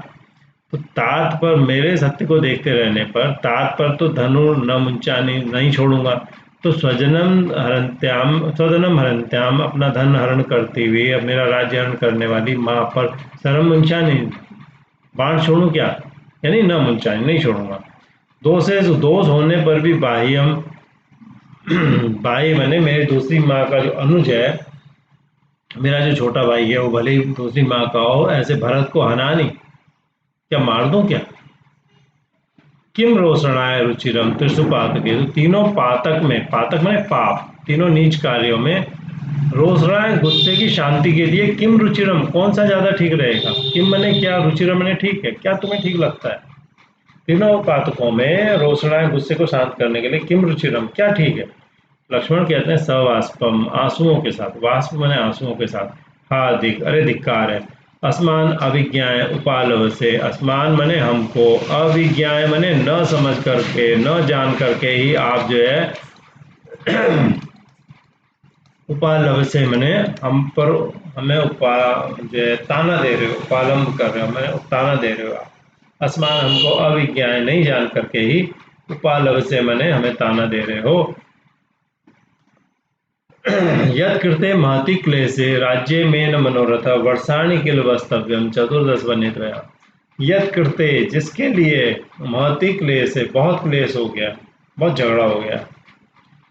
तो तात पर, मेरे सत्य को देखते रहने पर, तात पर तो धनु न मुंचानी नहीं छोड़ूंगा। तो स्वजनम हरंत्याम, स्वजनम हरंत्याम, अपना धन हरण करती हुई, अब मेरा राज्य हरण करने वाली माँ पर, सरम मुंचानी, बाण छोड़ूं क्या, यानी न मुंचानी नहीं छोड़ूंगा। दोष होने पर भी बाह्यम, भाई मैंने मेरी दूसरी माँ का जो अनुज है, मेरा जो छोटा भाई है, वो भले ही दूसरी माँ का हो, ऐसे भरत को हना नहीं, क्या मार दूं क्या। किम रोषणाय रुचिरम त्रिशु पातके, तो तीनों पातक में, पातक में पाप, तीनों नीच कार्यों में, रोषणाय गुस्से की शांति के लिए, किम रुचिरम कौन सा ज्यादा ठीक रहेगा, किम मने क्या, रुचिरम मने ठीक है, क्या तुम्हें ठीक लगता है। तीनों पातकों में रोषणाय गुस्से को शांत करने के लिए, किम रुचिरम क्या ठीक है। लक्ष्मण कहते हैं, सवाष्पम आंसुओं के साथ, वाष्प मैंने आंसुओं के साथ, हार्दिक अरे धिक्कार है। असमान अभिज्ञाएं उपालव से, असमान मने हमको, अभिज्ञाएं मने न समझ करके, न जान करके ही आप जो है, उपालव से मैंने हम पर, हमें जो है ताना दे रहे हो, उपालंब कर रहे हो, मैंने ताना दे रहे हो आप। असमान हमको, अभिज्ञाएं नहीं जान करके ही, उपालव से मैंने हमें ताना दे रहे हो। यत् कृते महति क्लेशे राज्ये में न मनोरथ वर्षाणि किल वस्तव्यम चतुर्दश वन्यत्रया। यत् कृते, जिसके लिए, महति क्लेश है, बहुत क्लेश हो गया, बहुत झगड़ा हो गया।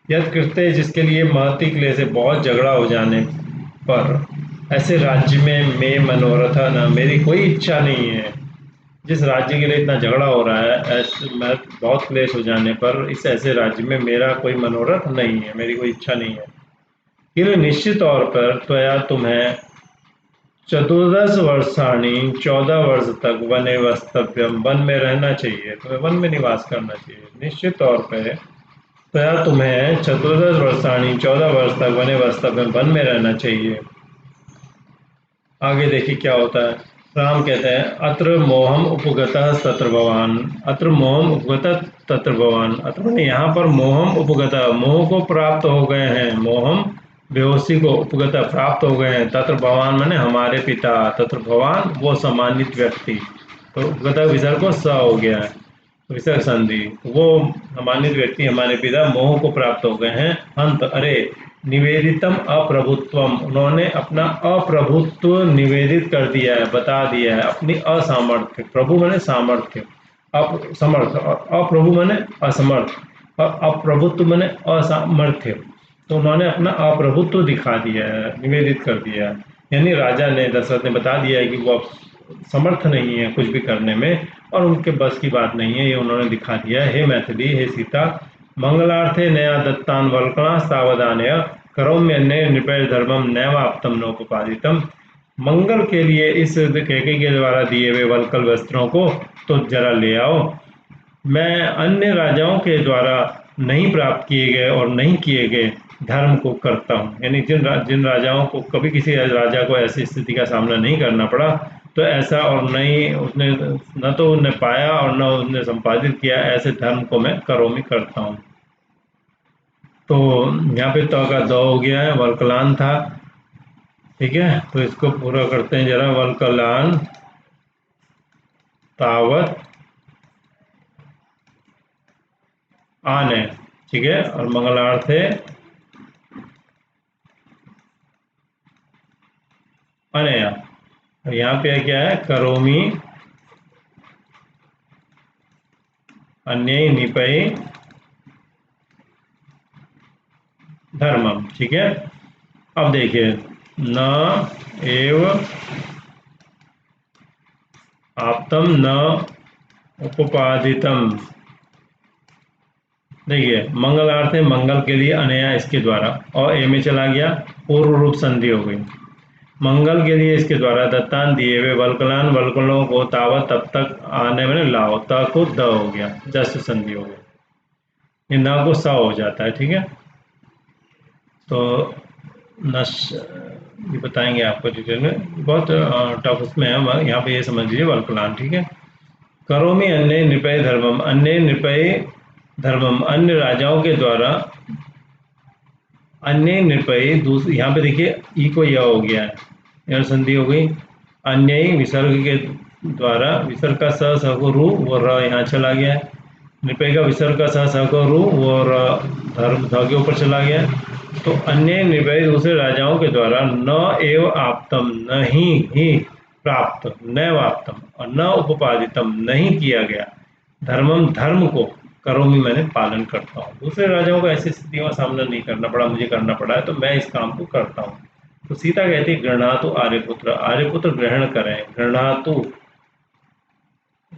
यत् कृते, जिसके लिए, महति क्लेश है, बहुत झगड़ा हो जाने पर, ऐसे राज्य में मैं मनोरथ न, मेरी कोई इच्छा नहीं है। जिस राज्य के लिए इतना झगड़ा हो रहा है, ऐसे मैं बहुत क्लेश हो जाने पर इस ऐसे राज्य में मेरा कोई मनोरथ नहीं है, मेरी कोई इच्छा नहीं है। किंतु निश्चित तौर पर त्वया तुम्हें 14 वर्षाणि 14 वर्ष तक वने वस्तव्यम, वन में रहना चाहिए, तुम्हें वन में निवास करना चाहिए। निश्चित तौर पे त्वया तुम्हें 14 वर्षाणि 14 वर्ष तक वने वस्तव्यम, वन में रहना चाहिए। आगे देखिए क्या होता है। राम कहते हैं अत्र मोहम उपगतः तत्र भवान, अत्र मोहम उपगतः तत्र भवान, अत्र मैंने यहाँ पर मोहम उपगतः, मोह को प्राप्त हो गए हैं, मोहम बेहोशी को, उपगतः प्राप्त हो गए हैं, तत्र भवान मैंने हमारे पिता, तत्र भवान वो सम्मानित व्यक्ति, तो उपगतः विसर्ग को स हो गया है, विसर्ग संधि, वो सम्मानित व्यक्ति हमारे पिता मोह को प्राप्त हो गए हैं। अंत अरे निवेदितम अप्रभुत्वम, उन्होंने अपना अप्रभुत्व निवेदित कर दिया है, बता दिया है, अपनी असामर्थ्य, प्रभु माने सामर्थ्य, समर्थ, अप्रभु माने असमर्थ और अप्रभुत्व माने असामर्थ्य, तो उन्होंने अपना अप्रभुत्व दिखा दिया है, निवेदित कर दिया है। यानी राजा ने, दशरथ ने बता दिया है कि वो अब समर्थ नहीं है कुछ भी करने में और उनके बस की बात नहीं है, ये उन्होंने दिखा दिया है। हे मैथिली, हे सीता, मंगलार्थे नया दत्तान वल्कणा सावधानय करोम्यन्ये नृपैः धर्मम नैवाप्तम नोपपादितम, मंगल के लिए इस कैकेयी के द्वारा दिए हुए वल्कल वस्त्रों को तो जरा ले आओ, मैं अन्य राजाओं के द्वारा नहीं प्राप्त किए गए और नहीं किए गए धर्म को करता हूँ। यानी जिन राजाओं को कभी किसी राजा को ऐसी स्थिति का सामना नहीं करना पड़ा, तो ऐसा और नहीं उसने न तो उन्हें पाया और न उसने संपादित किया, ऐसे धर्म को मैं करोमि करता हूँ। तो यहाँ पे तो का दो हो गया है, वल्कलान था, ठीक है, तो इसको पूरा करते हैं जरा। वल्कलान तावत आन है, ठीक है, और मंगलार्थ है अनया, और यहाँ पे क्या है करोमि अन्य निपय धर्मम, ठीक है। अब देखिए न एव आप्तम न उपपादितम, देखिए मंगलार्थ है, मंगल के लिए अनया इसके द्वारा, और ए में चला गया, पूर्व रूप संधि हो गई, मंगल के लिए इसके द्वारा दत्तान दिए हुए वल्कलान, वल्कलों को तावत तब तक आने में लाओ, त को द हो गया, जस्ट संधि हो गया, ये न को स हो जाता है, ठीक है। तो नश ये बताएंगे आपको डिटेल में, बहुत टफ उसमें है, यहाँ पे ये समझ लीजिए वल्कलान, ठीक है। करोमि अन्य नृपय धर्मम, अन्य नृपय धर्मम, अन्य राजाओं के द्वारा, अन्य नृपय दूसरे, यहाँ पे देखिए ई को यह हो गया है, यह संधि हो गई, अन्य विसर्ग के द्वारा, विसर्ग का स को रू, वो र यहाँ चला गया है, नृपय का विसर्ग का स को रू, वो र धर्म ध के ऊपर चला गया। तो अन्य नृपय दूसरे राजाओं के द्वारा न एव आप्तम, नहीं ही प्राप्त, न वाप्तम और न उपपादितम, नहीं किया गया, धर्मम धर्म को, करोमि मैंने पालन करता हूँ। दूसरे राजाओं को ऐसी स्थितियों का सामना नहीं करना पड़ा, मुझे करना पड़ा है, तो मैं इस काम को करता हूँ। तो सीता कहती है गृणातु आर्यपुत्र, आर्यपुत्र ग्रहण करें, गृणातु,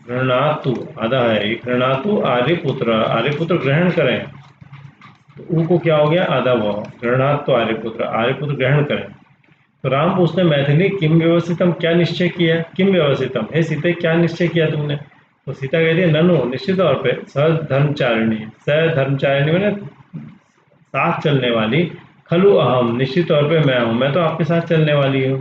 गृणातु आधा है, गृणातु आर्यपुत्र, आर्यपुत्र ग्रहण करें, तो ऊ को क्या हो गया आधा वो, गृणातु आर्यपुत्र, आर्यपुत्र ग्रहण करें। तो राम पूछते मैथिली किम व्यवस्थितम, क्या निश्चय किया, किम व्यवस्थितम, हे सीते क्या निश्चय किया तुमने। तो सीता कहती है ननु, निश्चित तौर पे, सधर्मचारिणी, सधर्मचारिणी मैंने साथ चलने वाली, खलु अहम, निश्चित तौर पे मैं हूँ, मैं तो आपके साथ चलने वाली हूँ,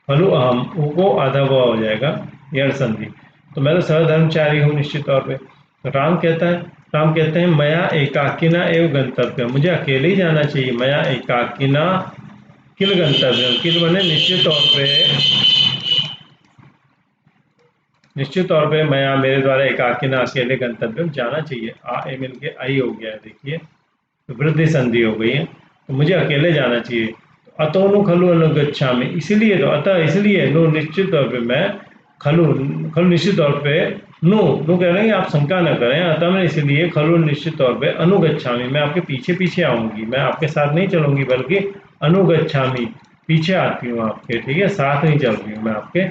खलु अहम, ऊ को आधा वो हो जाएगा यह संधि, तो मैं तो सहधर्मचारी हूँ निश्चित तौर पे। तो राम कहता है, राम कहते हैं मया एकाकिना एव गंतव्य, मुझे अकेले ही जाना चाहिए, मया एकाकिना किल गंतव्य, किल बने निश्चित तौर पे, निश्चित तौर पे मैं मेरे द्वारा एकाकिना अकेले गंतव्य जाना चाहिए, आ ए मिल के आई हो गया है, देखिए तो वृद्धि संधि हो गई है, तो मुझे अकेले जाना चाहिए। तो अतोनु खलु अनुगच्छामि, इसीलिए तो, अतः इसलिए, नो निश्चित तौर पे मैं, खलु, खलु निश्चित तौर पे, नो नो कह रहे हैं आप शंका न करें, अतः मैं इसलिए, खलु निश्चित तौर पे, अनुगच्छामि मैं आपके पीछे पीछे आऊंगी, मैं आपके साथ नहीं चलूंगी बल्कि अनुगच्छामि पीछे आती हूँ आपके, ठीक है, साथ नहीं चल रही हूँ मैं आपके,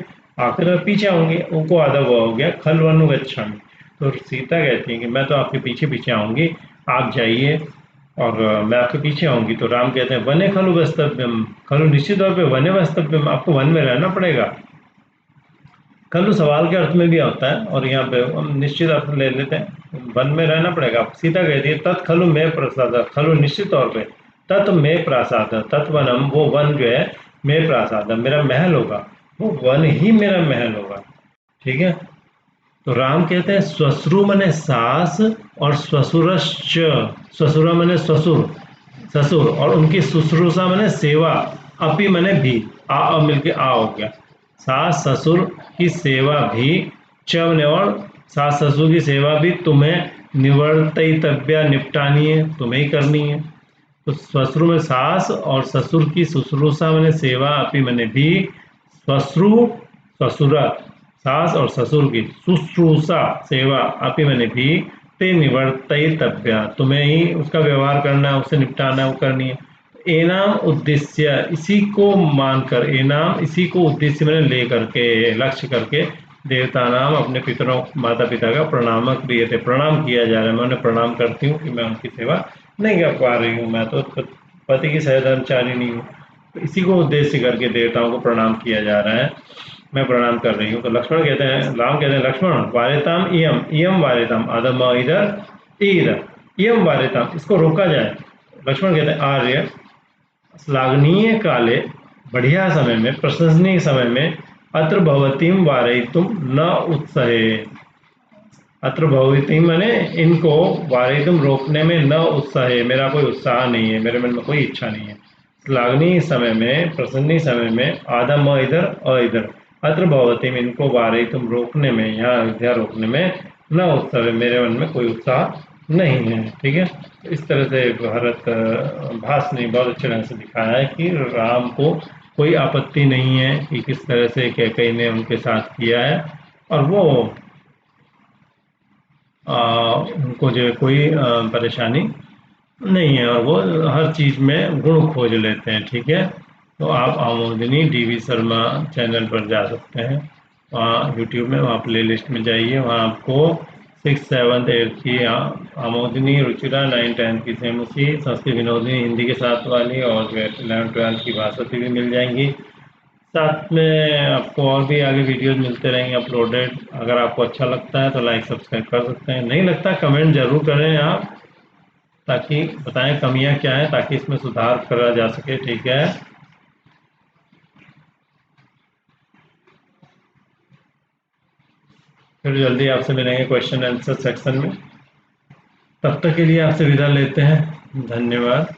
आकर पीछे आऊंगी, उनको आधा हुआ हो गया, खल वनु गच्छामि। तो सीता कहती है कि मैं तो आपके पीछे पीछे आऊंगी, आप जाइए और मैं आपके पीछे आऊंगी। तो राम कहते हैं वने खलु वस्तव्यम, खलु निश्चित तौर पे वने वस्तव्यम, आपको वन में रहना पड़ेगा। खलु सवाल के अर्थ में भी आता है और यहाँ पे हम निश्चित अर्थ ले लेते हैं, वन में रहना पड़ेगा। सीता कहती है तत् खलु मैं प्रसाद, खलु निश्चित तौर पे, तत् मैं प्रासाद, तत्वनम वो वन जो है, मैं प्रासाद मेरा महल होगा, वो वन ही मेरा महल होगा, ठीक है। तो राम कहते हैं श्वश्रु मने सास और श्वशुरश्च, श्वशुरा मने ससुर, ससुर, और उनकी शुश्रूषा मने सेवा, अपि मने भी, आ मिलके आ हो गया, सास ससुर की सेवा भी, च और सास ससुर की सेवा भी तुम्हें निवर्तितव्या, निपटानी है, तुम्हें ही करनी है। तो श्वश्रु में सास और ससुर की शुश्रूषा मैंने सेवा, अपी मैंने भी, श्वश्रु ससुरा, सास और ससुर की शुश्रूषा सेवा, अपी मैंने भी, ते निवर्तितव्या, तुम्हें ही उसका व्यवहार करना है, उसे निपटाना है, वो करनी है। एनाम उद्देश्य, इसी को मानकर, एनाम इसी को उद्देश्य मैंने ले करके, लक्ष्य करके, देवता नाम अपने पितरों माता पिता का प्रणाम क्रिय थे, प्रणाम किया जा रहा है, मैं उन्हें प्रणाम करती हूँ कि मैं उनकी सेवा नहीं कर पा रही हूँ, मैं तो पति की सहधर्मचारी नहीं हूँ। तो इसी को उद्देश्य करके देवताओं को प्रणाम किया जा रहा है, मैं प्रणाम कर रही हूँ। तो लक्ष्मण कहते हैं, राम कहते हैं लक्ष्मण वार्यताम इयम, इयम वार्यताम, आदम इधर इधर, इयम वार्यताम, इसको रोका जाए। लक्ष्मण कहते हैं आर्य श्लाघनीय काले, बढ़िया समय में, प्रशंसनीय समय में, अत्र भवतीम वारयितुम न उत्सहे, अत्र भवती मैंने इनको वारिदम रोकने में न उत्साह है, मेरा कोई उत्साह नहीं है, मेरे मन में कोई इच्छा नहीं है। श्लाघनीय समय में, प्रसन्नी समय में, आधा म इधर अ इधर, अत्र भवती में इनको वारिदम रोकने में, यहाँ अयोध्या रोकने में न उत्साह है, मेरे मन में कोई उत्साह नहीं है, ठीक है। तो इस तरह से भरत भास ने बहुत अच्छे ढंग से दिखाया है कि राम को कोई आपत्ति नहीं है कि किस तरह से कैकेयी ने उनके साथ किया है, और वो उनको जो है कोई परेशानी नहीं है, और वो हर चीज़ में गुण खोज लेते हैं, ठीक है। तो आप आमोदिनी डीवी शर्मा चैनल पर जा सकते हैं, वहाँ यूट्यूब में, वहाँ प्ले लिस्ट में जाइए, वहाँ आपको 6th 7th 8th की आमोदिनी, रुचिरा 9th 10th की सेमुसी, संस्कृत विनोदिनी हिंदी के साथ वाली, और जो है 11th 12th की भाषाती भी मिल जाएंगी। साथ में आपको और भी आगे वीडियोस मिलते रहेंगे अपलोडेड। अगर आपको अच्छा लगता है तो लाइक सब्सक्राइब कर सकते हैं, नहीं लगता कमेंट जरूर करें आप, ताकि बताएं कमियां क्या हैं, ताकि इसमें सुधार करा जा सके, ठीक है। फिर जल्दी आपसे मिलेंगे क्वेश्चन आंसर सेक्शन में, तब तक के लिए आपसे विदा लेते हैं, धन्यवाद।